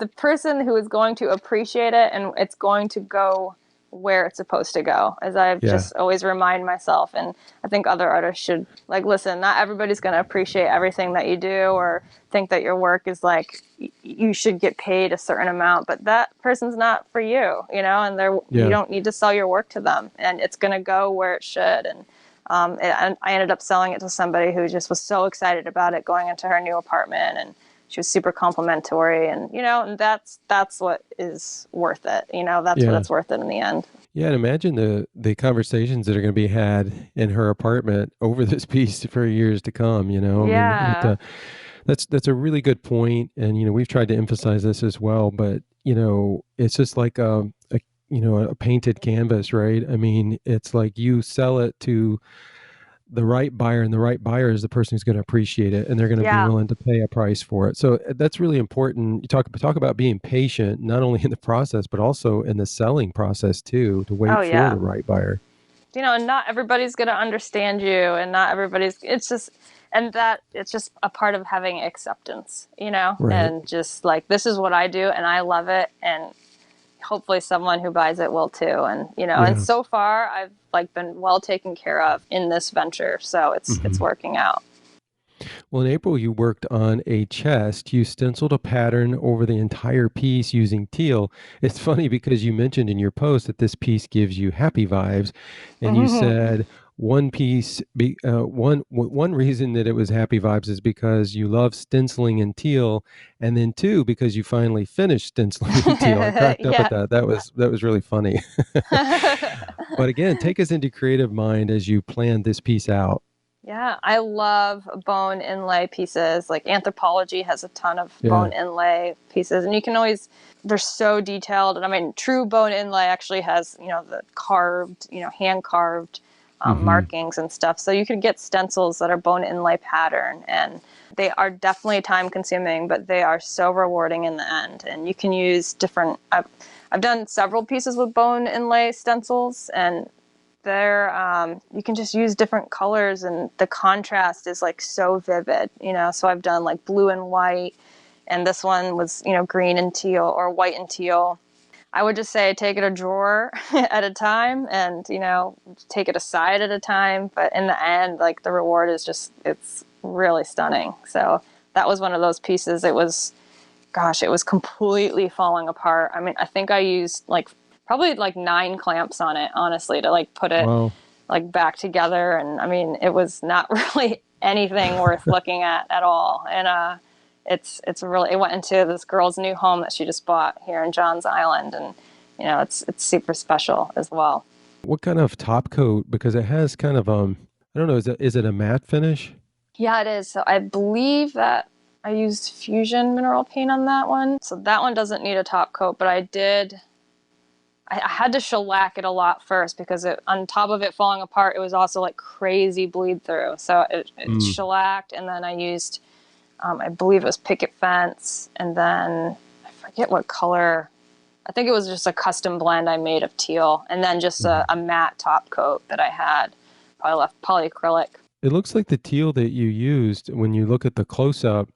B: the person who is going to appreciate it, and it's going to go where it's supposed to go, as I've
A: Yeah.
B: just always remind myself. And I think other artists should, like, listen, not everybody's going to appreciate everything that you do or think that your work is like, you should get paid a certain amount, but that person's not for you, and you
A: Yeah.
B: don't need to sell your work to them, and it's going to go where it should. And I ended up selling it to somebody who just was so excited about it going into her new apartment, and she was super complimentary, and and that's what is worth it. That's what
A: Yeah.
B: it's worth it in the end.
A: Yeah, and imagine the conversations that are going to be had in her apartment over this piece for years to come. I mean,
B: Yeah.
A: that's a really good point, and we've tried to emphasize this as well. But it's just like a painted canvas, right? I mean, it's like you sell it to the right buyer, and the right buyer is the person who's going to appreciate it, and they're going to be
B: Yeah.
A: willing to pay a price for it. So that's really important. You talk about being patient, not only in the process but also in the selling process too, to
B: Oh
A: wait for
B: yeah.
A: the right buyer.
B: And not everybody's going to understand you, and not everybody's, and that it's just a part of having acceptance,
A: Right.
B: and just like, this is what I do and I love it, and hopefully someone who buys it will too. And and
A: Yeah.
B: so far I've like been well taken care of in this venture, so it's
A: Hmm.
B: working out.
A: Well, in April, you worked on a chest. You stenciled a pattern over the entire piece using teal. It's funny because you mentioned in your post that this piece gives you happy vibes, and you said one reason that it was happy vibes is because you love stenciling in teal, and then two, because you finally finished stenciling in teal. I cracked up at
B: Yeah.
A: that. That was really funny. But again, take us into creative mind as you planned this piece out.
B: Yeah, I love bone inlay pieces. Like Anthropology has a ton of
A: Yeah.
B: bone inlay pieces, and you can always, they're so detailed. And I mean, true bone inlay actually has, the carved, hand carved
A: Hmm.
B: markings and stuff. So you could get stencils that are bone inlay pattern, and they are definitely time consuming, but they are so rewarding in the end. And you can use different, I've done several pieces with bone inlay stencils, and you can just use different colors, and the contrast is like so vivid, so I've done like blue and white, and this one was green and teal, or white and teal. I would just say take it a drawer at a time, and take it aside at a time, but in the end, like, the reward is just, it's really stunning. So that was one of those pieces. It was, gosh, it was completely falling apart. I mean, I think I used like probably like 9 clamps on it, honestly, to like put it
A: Wow.
B: like back together. And I mean, it was not really anything worth looking at all. And it's really, it went into this girl's new home that she just bought here in Johns Island, and it's super special as well.
A: What kind of top coat? Because it has kind of I don't know, is it a matte finish?
B: Yeah, it is. So I believe that I used Fusion mineral paint on that one. So that one doesn't need a top coat, but I had to shellac it a lot first, because on top of it falling apart, it was also like crazy bleed through. So it
A: Mm.
B: shellacked, and then I used, I believe it was picket fence, and then I forget what color. I think it was just a custom blend I made of teal, and then just
A: Mhm.
B: a matte top coat that I had, polyacrylic.
A: It looks like the teal that you used when you look at the close up,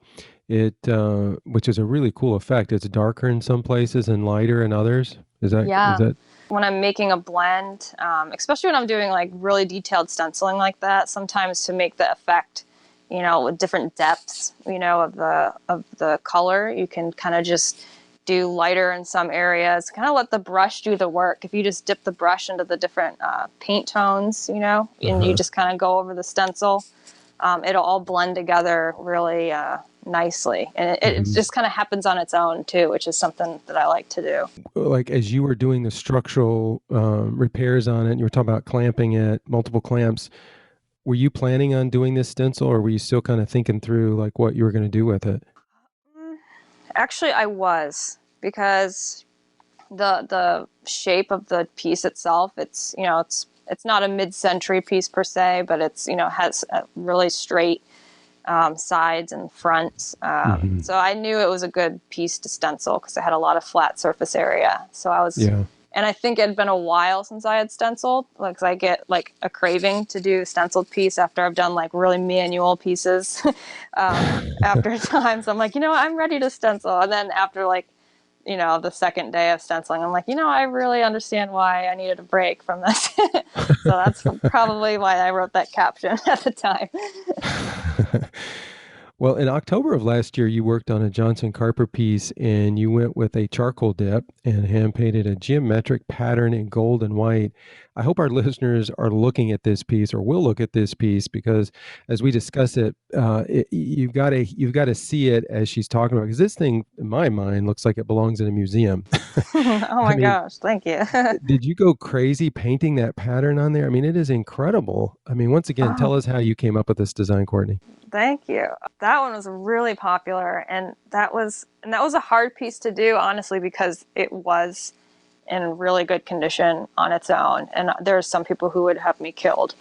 A: which is a really cool effect. It's darker in some places and lighter in others. Is
B: Yeah.
A: that?
B: When I'm making a blend, especially when I'm doing like really detailed stenciling like that, sometimes to make the effect, with different depths, of the color, you can kind of just do lighter in some areas, kind of let the brush do the work. If you just dip the brush into the different paint tones, and you
A: Uh-huh.
B: just kind of go over the stencil, it'll all blend together really nicely. And it
A: Mhm.
B: just kind of happens on its own too, which is something that I like to do.
A: Like as you were doing the structural repairs on it, and you were talking about clamping it, multiple clamps. Were you planning on doing this stencil, or were you still kind of thinking through like what you were going to do with it?
B: Actually, I was, because the shape of the piece itself, it's not a mid-century piece per se, but it's has a really straight sides and fronts.
A: Hmm.
B: So I knew it was a good piece to stencil, because it had a lot of flat surface area. So I was,
A: Yeah.
B: and I think it had been a while since I had stenciled, because I get like a craving to do a stenciled piece after I've done like really manual pieces after a time. So I'm like, I'm ready to stencil. And then after like the second day of stenciling, I'm like, I really understand why I needed a break from this. So that's probably why I wrote that caption at the time.
A: Well, in October of last year, you worked on a Johnson Carper piece and you went with a charcoal dip and hand painted a geometric pattern in gold and white. I hope our listeners are looking at this piece or will look at this piece because as we discuss it, you've got to see it as she's talking about because this thing, in my mind, looks like it belongs in a museum.
B: Oh
A: I
B: my
A: mean,
B: gosh, thank you.
A: did you go crazy painting that pattern on there? I mean, it is incredible. I mean, once again, tell
B: Oh,
A: us how you came up with this design, Courtney.
B: thank you. That one was really popular, and that was a hard piece to do, honestly, because it was in really good condition on its own. And there's some people who would have me killed,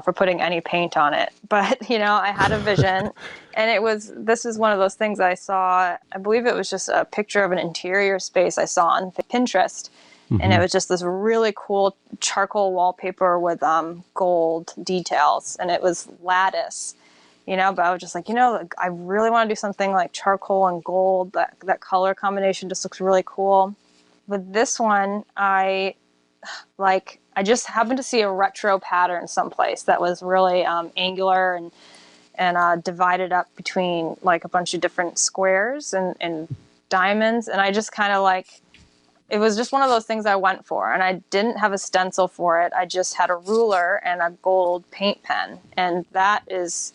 B: for putting any paint on it. But, I had a vision, and this is one of those things I saw. I believe it was just a picture of an interior space I saw on Pinterest. And it
A: Hmm.
B: was just this really cool charcoal wallpaper with gold details, and it was lattice. But I was just like, I really want to do something like charcoal and gold. That color combination just looks really cool. With this one, I just happened to see a retro pattern someplace that was really angular and divided up between like a bunch of different squares and diamonds. And I just kind of it was just one of those things I went for. And I didn't have a stencil for it. I just had a ruler and a gold paint pen. And that is,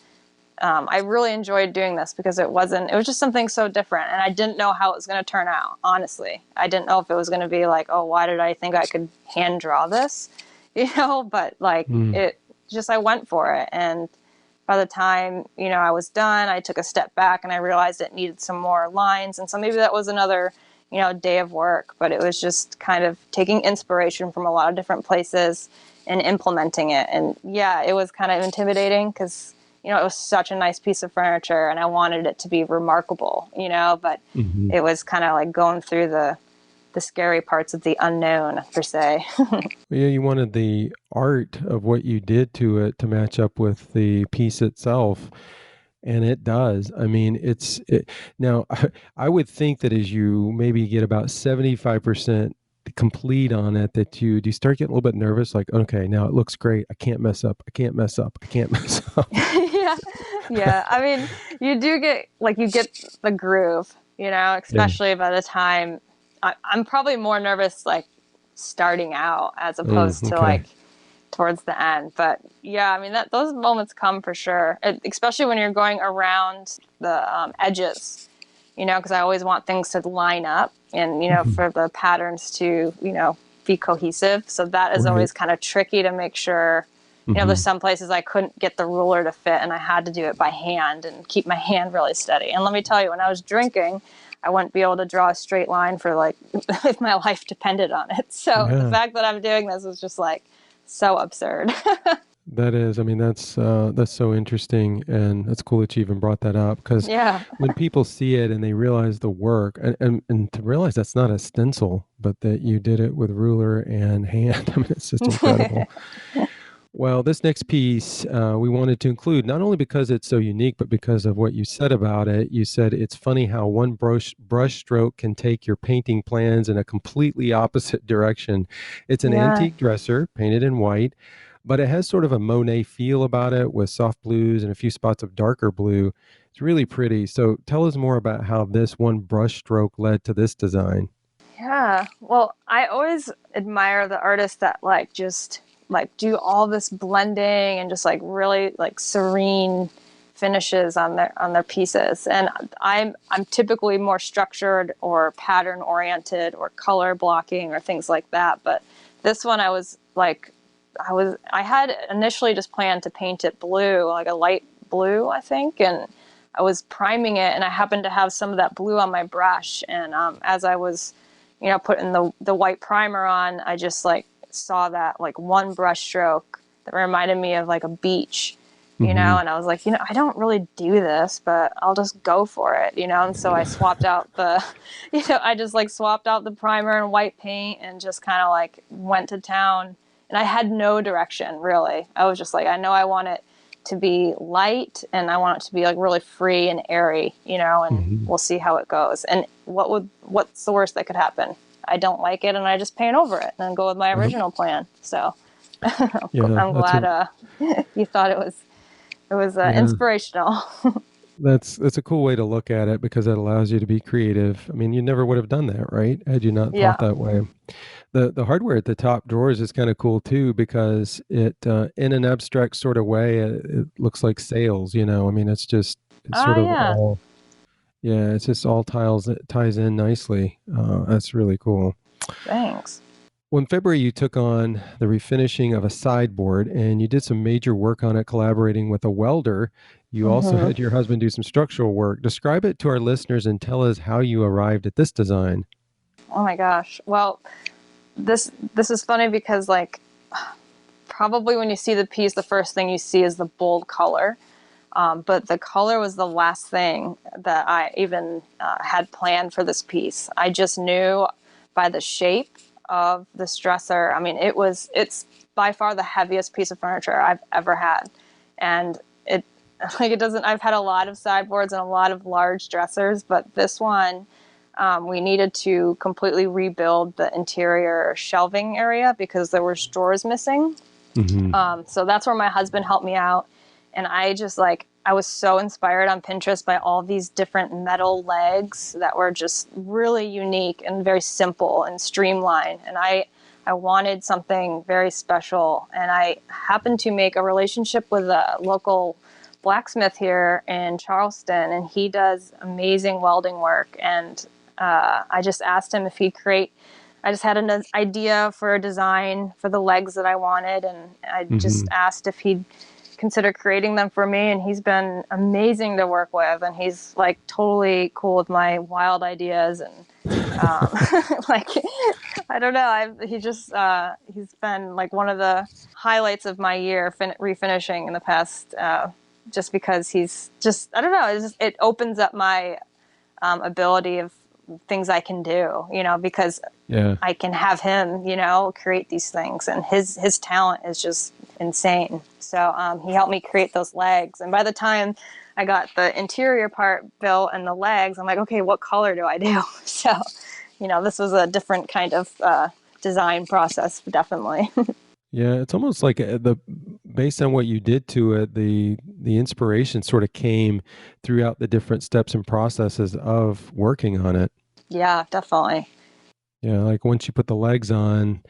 B: I really enjoyed doing this because it was just something so different. And I didn't know how it was going to turn out, honestly. I didn't know if it was going to be like, oh, why did I think I could hand draw this? But
A: Mm.
B: I went for it. And by the time, I was done, I took a step back and I realized it needed some more lines. And so maybe that was another, day of work, but it was just kind of taking inspiration from a lot of different places and implementing it. And yeah, it was kind of intimidating because, it was such a nice piece of furniture and I wanted it to be remarkable, but
A: Hmm.
B: it was kind of like going through the scary parts of the unknown, per se.
A: Yeah, you wanted the art of what you did to it to match up with the piece itself, and it does. I mean, now I would think that as you maybe get about 75% complete on it, that do you start getting a little bit nervous, like, okay, now it looks great. I can't mess up. I can't mess up. I can't mess up.
B: Yeah. Yeah. I mean, you get the groove,
A: Yeah.
B: especially by the time I'm probably more nervous, like starting out as opposed to
A: Okay.
B: like towards the end. But yeah, I mean, those moments come for sure, especially when you're going around the edges, because I always want things to line up and,
A: Hmm.
B: for the patterns to, be cohesive. So that is
A: Right.
B: always kind of tricky to make sure. There's
A: Hmm.
B: some places I couldn't get the ruler to fit and I had to do it by hand and keep my hand really steady. And let me tell you, when I was drinking, I wouldn't be able to draw a straight line for like if my life depended on it. So the
A: Yeah.
B: fact that I'm doing this is just like so absurd.
A: That is, I mean, that's so interesting, and that's cool that you even brought that up because
B: Yeah.
A: when people see it and they realize the work, and to realize that's not a stencil, but that you did it with ruler and hand, I mean, it's just incredible. Well, this next piece we wanted to include not only because it's so unique, but because of what you said about it. You said it's funny how one brush stroke can take your painting plans in a completely opposite direction. It's an
B: Yeah.
A: antique dresser painted in white, but it has sort of a Monet feel about it with soft blues and a few spots of darker blue. It's really pretty. So tell us more about how this one brush stroke led to this design.
B: Yeah. Well, I always admire the artists that just do all this blending and just like really like serene finishes on their pieces. And I'm typically more structured or pattern oriented or color blocking or things like that. But this one I had initially just planned to paint it blue, like a light blue, I think, and I was priming it and I happened to have some of that blue on my brush and as I was putting the white primer on, I just like saw that like one brush stroke that reminded me of like a beach,
A: Hmm.
B: and I was like, I don't really do this, but I'll just go for it, and so I swapped out I just like swapped out the primer and white paint and just kind of like went to town and I had no direction really. I was just like, I know I want it to be light, and I want it to be like really free and airy, and
A: Hmm.
B: we'll see how it goes. And what's the worst that could happen? I don't like it, and I just paint over it and then go with my original plan. So
A: Yeah,
B: I'm glad you thought it was
A: yeah.
B: inspirational.
A: That's a cool way to look at it because it allows you to be creative. I mean, you never would have done that, right? Had you not thought
B: Yeah.
A: that way. The hardware at the top drawers is kind of cool too because it in an abstract sort of way it looks like sails. I mean, it's
B: Ah,
A: sort of
B: yeah.
A: all yeah, it's just all tiles that ties in nicely. That's really cool.
B: Thanks.
A: Well, in February, you took on the refinishing of a sideboard and you did some major work on it, collaborating with a welder. You also
B: Hmm.
A: had your husband do some structural work. Describe it to our listeners and tell us how you arrived at this design.
B: Oh my gosh. Well, this is funny because like probably when you see the piece, the first thing you see is the bold color. But the color was the last thing that I even had planned for this piece. I just knew by the shape of this dresser. I mean, it's by far the heaviest piece of furniture I've ever had, and it like it doesn't. I've had a lot of sideboards and a lot of large dressers, but this one. We needed to completely rebuild the interior shelving area because there were drawers missing.
A: Hmm.
B: So that's where my husband helped me out. And I was so inspired on Pinterest by all these different metal legs that were just really unique and very simple and streamlined. And I wanted something very special. And I happened to make a relationship with a local blacksmith here in Charleston, and he does amazing welding work. And I just asked him if he'd create I just had an idea for a design for the legs that I wanted, and I just
A: Hmm.
B: asked if he'd consider creating them for me. And he's been amazing to work with, and he's like totally cool with my wild ideas. And um, like, I don't know, he's been like one of the highlights of my year refinishing in the past. Just because he's just, I don't know, it opens up my ability of things I can do, because
A: Yeah.
B: I can have him, create these things, and his talent is just insane. So he helped me create those legs, and by the time I got the interior part built and the legs, I'm like, okay, what color do I do? So, this was a different kind of design process, definitely.
A: Yeah, it's almost like the based on what you did to it, the inspiration sort of came throughout the different steps and processes of working on it.
B: Yeah, definitely.
A: Yeah, like once you put the legs on,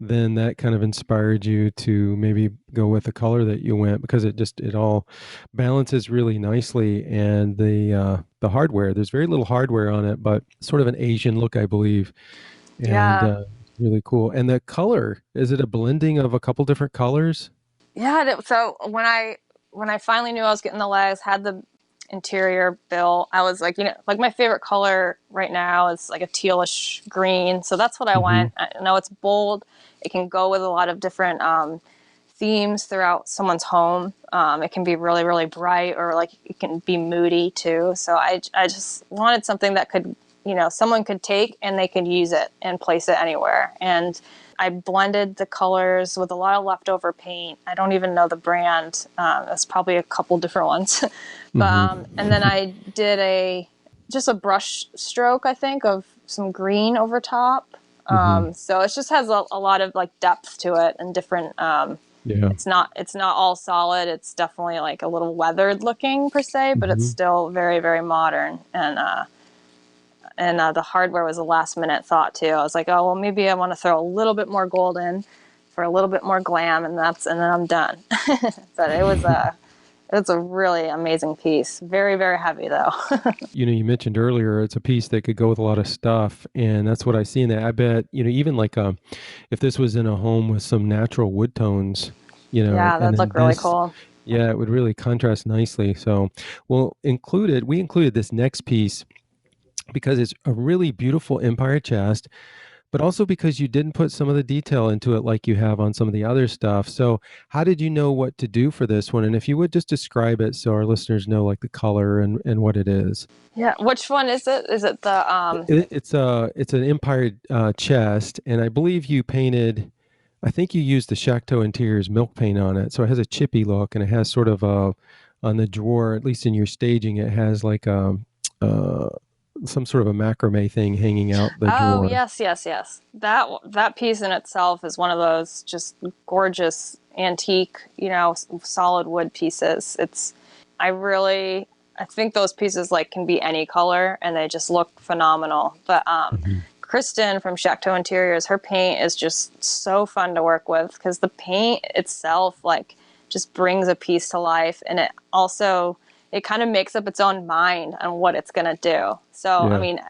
A: then that kind of inspired you to maybe go with the color that you went because it all balances really nicely. And the hardware, there's very little hardware on it, but sort of an Asian look, I believe, and
B: Yeah,
A: it's really cool. And the color, is it a blending of a couple different colors?
B: yeah. So when I finally knew I was getting the legs, had the interior built, I was like, like my favorite color right now is like a tealish green. So that's what I
A: Hmm.
B: went. I know it's bold. It can go with a lot of different themes throughout someone's home. It can be really, really bright, or like it can be moody too. So I just wanted something that could, someone could take and they could use it and place it anywhere. And I blended the colors with a lot of leftover paint. I don't even know the brand. It's probably a couple different ones. But
A: Hmm.
B: and then I did just a brush stroke, I think, of some green over top.
A: Hmm.
B: So it just has a lot of like depth to it and different.
A: Yeah.
B: It's not all solid. It's definitely like a little weathered looking per se, but it's
A: Hmm.
B: still very, very modern. And the hardware was a last minute thought too. I was like, oh well, maybe I want to throw a little bit more gold in for a little bit more glam, and then I'm done. But it's a really amazing piece. Very, very heavy though.
A: You mentioned earlier it's a piece that could go with a lot of stuff, and that's what I see in that. I bet, even like if this was in a home with some natural wood tones,
B: Yeah,
A: and
B: that'd
A: then
B: look really
A: this,
B: cool.
A: yeah, it would really contrast nicely. So, we included this next piece because it's a really beautiful empire chest, but also because you didn't put some of the detail into it like you have on some of the other stuff. So, how did you know what to do for this one? And if you would just describe it so our listeners know like the color and what it is.
B: Yeah, which one is it? Is it the
A: It's an empire chest, and I believe you painted. I think you used the Chateau Interiors milk paint on it, so it has a chippy look, and it has sort of a on the drawer, at least in your staging, it has like uh, some sort of a macrame thing hanging out the
B: Oh,
A: drawer.
B: yes, yes, yes. That piece in itself is one of those just gorgeous antique, solid wood pieces. I think those pieces like can be any color and they just look phenomenal. But
A: Mhm.
B: Kristen from Chateau Interiors, her paint is just so fun to work with because the paint itself like just brings a piece to life, and it kind of makes up its own mind on what it's going to do. So, I
A: Yeah.
B: mean,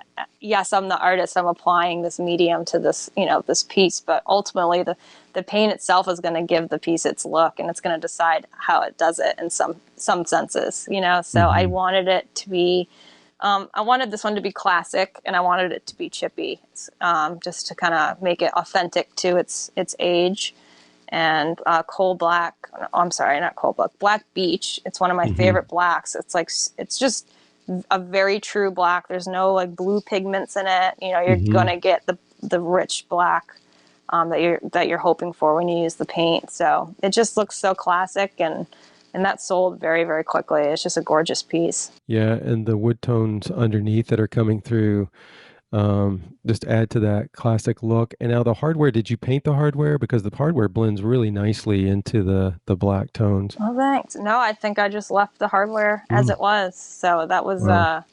B: yes, I'm the artist. I'm applying this medium to this, this piece, but ultimately the paint itself is going to give the piece its look, and it's going to decide how it does it in some senses. So I
A: Hmm.
B: wanted it to be, I wanted this one to be classic, and I wanted it to be chippy, just to kind of make it authentic to its age. And coal black. Oh, I'm sorry, not coal black. Black beach. It's one of my
A: Hmm.
B: favorite blacks. It's just a very true black. There's no like blue pigments in it. You're
A: Hmm.
B: gonna get the rich black that you're hoping for when you use the paint. So it just looks so classic, and that sold very, very quickly. It's just a gorgeous piece.
A: Yeah, and the wood tones underneath that are coming through just add to that classic look. And now the hardware, did you paint the hardware? Because the hardware blends really nicely into the black tones.
B: Oh, thanks. No, I think I just left the hardware as
A: Mm,
B: it was. So that was
A: wow.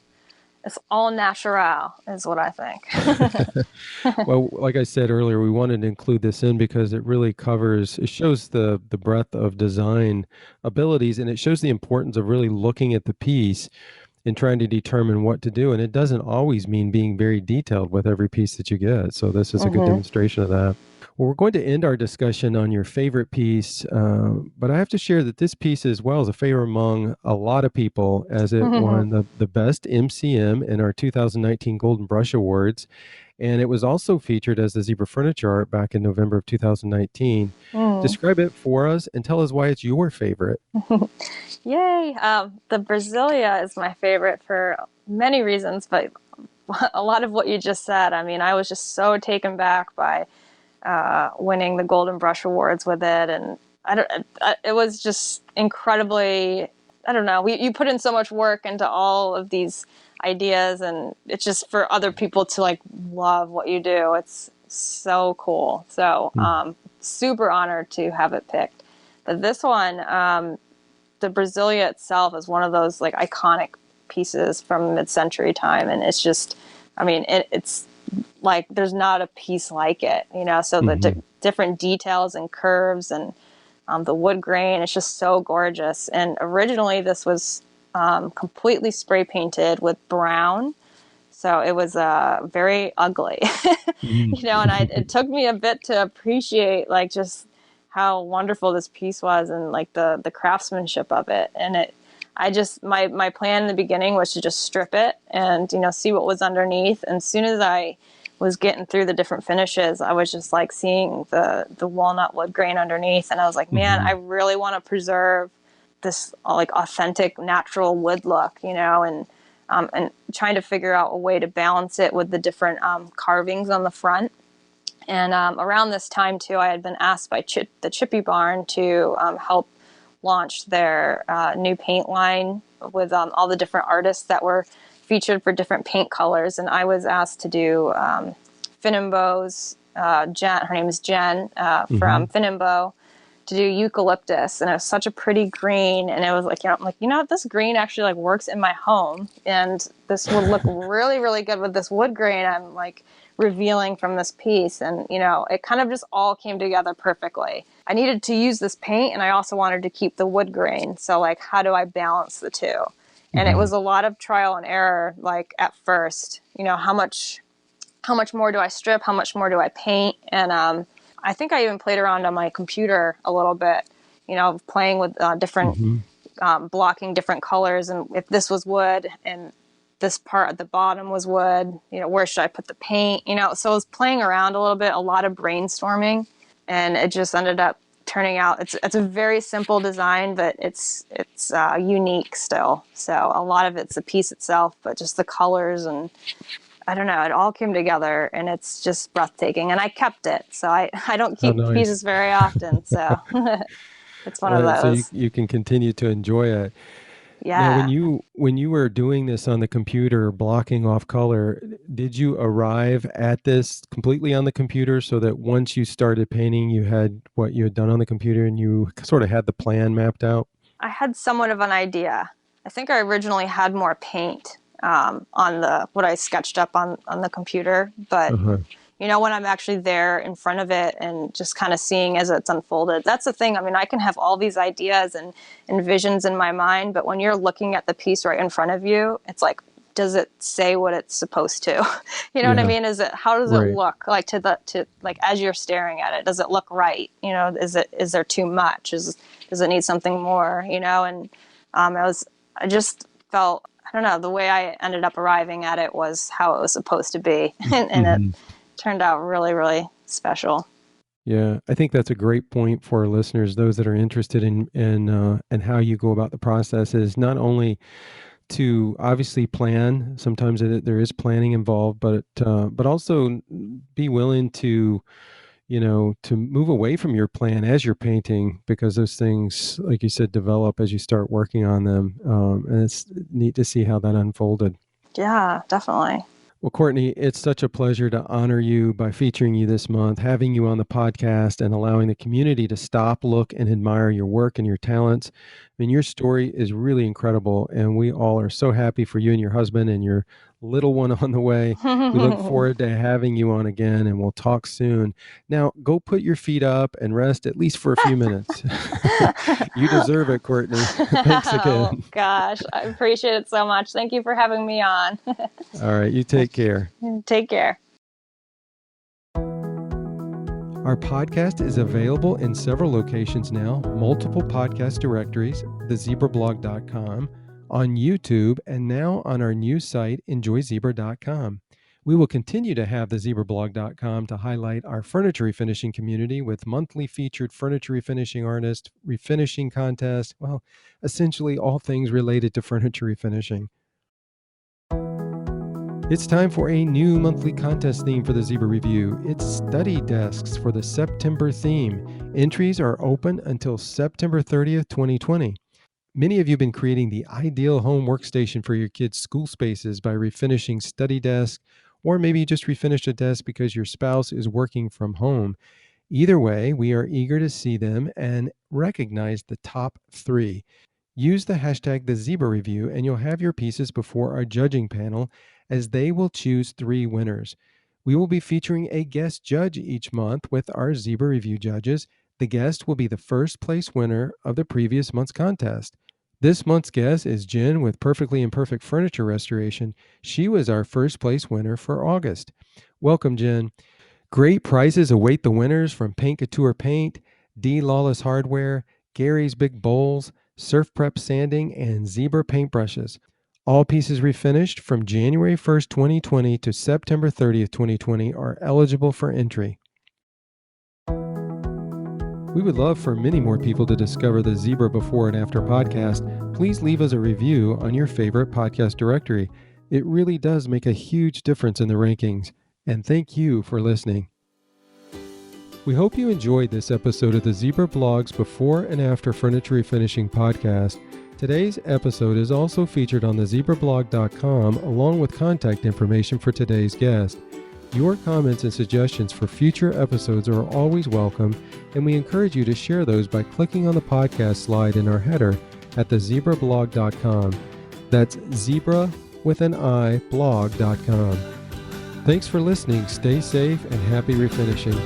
B: it's all natural, is what I think.
A: Well, like I said earlier, we wanted to include this in because it shows the breadth of design abilities, and it shows the importance of really looking at the piece and trying to determine what to do. And it doesn't always mean being very detailed with every piece that you get. So this is a good
B: Hmm.
A: demonstration of that. Well, we're going to end our discussion on your favorite piece, but I have to share that this piece as well is a favorite among a lot of people as it won the best MCM in our 2019 Golden Brush Awards. And it was also featured as the Zebra Furniture Art back in November of 2019.
B: Mm.
A: Describe it for us and tell us why it's your favorite.
B: Yay! The Brasilia is my favorite for many reasons, but a lot of what you just said. I mean, I was just so taken back by winning the Golden Brush Awards with it, and it was just incredibly. I don't know. You put in so much work into all of these ideas, and it's just for other people to like love what you do. It's so cool. So,
A: Mm.
B: super honored to have it picked. But this one, the Brasilia itself is one of those like iconic pieces from mid-century time, and it's just, I mean, it's like there's not a piece like it. So the
A: Hmm.
B: different details and curves and the wood grain, it's just so gorgeous. And originally, this was completely spray painted with brown, so it was very ugly, and it took me a bit to appreciate like just how wonderful this piece was and like the craftsmanship of it. And I just, my plan in the beginning was to just strip it and, see what was underneath. And as soon as I was getting through the different finishes, I was just like seeing the walnut wood grain underneath. And I was like, man, I
A: Hmm.
B: really want to preserve this like authentic natural wood look, and trying to figure out a way to balance it with the different carvings on the front. And around this time, too, I had been asked by the Chippy Barn to help launch their new paint line with all the different artists that were featured for different paint colors. And I was asked to do Finimbo's, Jen, her name is Jen
A: Hmm.
B: from Finimbo, to do eucalyptus, and it was such a pretty green. And it was like, I'm like, this green actually like works in my home, and this would look really, really good with this wood grain I'm like revealing from this piece. And it kind of just all came together perfectly. I needed to use this paint, and I also wanted to keep the wood grain. So like, how do I balance the two? And it
A: Hmm.
B: was a lot of trial and error. Like at first, how much more do I strip? How much more do I paint? And I think I even played around on my computer a little bit, playing with different
A: Hmm.
B: blocking different colors. And if this was wood and this part at the bottom was wood, where should I put the paint? So I was playing around a little bit, a lot of brainstorming, and it just ended up turning out. It's a very simple design, but it's unique still. So a lot of it's the piece itself, but just the colors and I don't know, it all came together and it's just breathtaking. And I kept it. So I don't
A: How
B: keep
A: nice.
B: pieces very often. So it's one of
A: So you,
B: those.
A: you can continue to enjoy it. Now,
B: Yeah.
A: when you were doing this on the computer, blocking off color, did you arrive at this completely on the computer so that once you started painting, you had what you had done on the computer and you sort of had the plan mapped out?
B: I had somewhat of an idea. I think I originally had more paint on the what I sketched up on the computer, but
A: Uh-huh.
B: when I'm actually there in front of it and just kind of seeing as it's unfolded, that's the thing. I mean, I can have all these ideas and visions in my mind, but when you're looking at the piece right in front of you, it's like, does it say what it's supposed to? You know what I
A: Yeah,
B: mean? How does it
A: right.
B: look like to like as you're staring at it? Does it look right? Is there too much? Does it need something more? And I just felt, I don't know, the way I ended up arriving at it was how it was supposed to be, and it
A: Hmm.
B: turned out really, really special.
A: Yeah, I think that's a great point for our listeners, those that are interested in and how you go about the process is not only to obviously plan. Sometimes there is planning involved, but also be willing to to move away from your plan as you're painting because those things, like you said, develop as you start working on them. And it's neat to see how that unfolded.
B: Yeah, definitely.
A: Well, Courtney, it's such a pleasure to honor you by featuring you this month, having you on the podcast, and allowing the community to stop, look, and admire your work and your talents. I mean, your story is really incredible, and we all are so happy for you and your husband and your little one on the way. We look forward to having you on again, and we'll talk soon. Now, go put your feet up and rest at least for a few minutes. You deserve it, Courtney. Thanks
B: Oh
A: again.
B: gosh, I appreciate it so much. Thank you for having me on.
A: All right, you take care.
B: Take care.
A: Our podcast is available in several locations now, multiple podcast directories, thezebrablog.com, on YouTube, and now on our new site, enjoyzebra.com. We will continue to have thezebrablog.com to highlight our furniture refinishing community with monthly featured furniture refinishing artists, refinishing contests, well, essentially all things related to furniture refinishing. It's time for a new monthly contest theme for the Zebra Review. It's study desks for the September theme. Entries are open until September 30th, 2020. Many of you have been creating the ideal home workstation for your kids' school spaces by refinishing study desks, or maybe you just refinished a desk because your spouse is working from home. Either way, we are eager to see them and recognize the top 3. Use the hashtag #TheZebraReview and you'll have your pieces before our judging panel as they will choose 3 winners. We will be featuring a guest judge each month with our Zebra Review judges. The guest will be the first place winner of the previous month's contest. This month's guest is Jen with Perfectly Imperfect Furniture Restoration. She was our first place winner for August. Welcome, Jen. Great prizes await the winners from Paint Couture Paint, D Lawless Hardware, Gary's Big Bowls, Surf Prep Sanding, and Zebra Paintbrushes. All pieces refinished from January 1st, 2020 to September 30th, 2020 are eligible for entry. We would love for many more people to discover the Zebra Before and After podcast. Please leave us a review on your favorite podcast directory. It really does make a huge difference in the rankings. And thank you for listening. We hope you enjoyed this episode of the Zebra Blog's Before and After Furniture Refinishing podcast. Today's episode is also featured on thezebrablog.com along with contact information for today's guest. Your comments and suggestions for future episodes are always welcome, and we encourage you to share those by clicking on the podcast slide in our header at thezebrablog.com. That's zebra with an I blog.com. Thanks for listening. Stay safe and happy refinishing.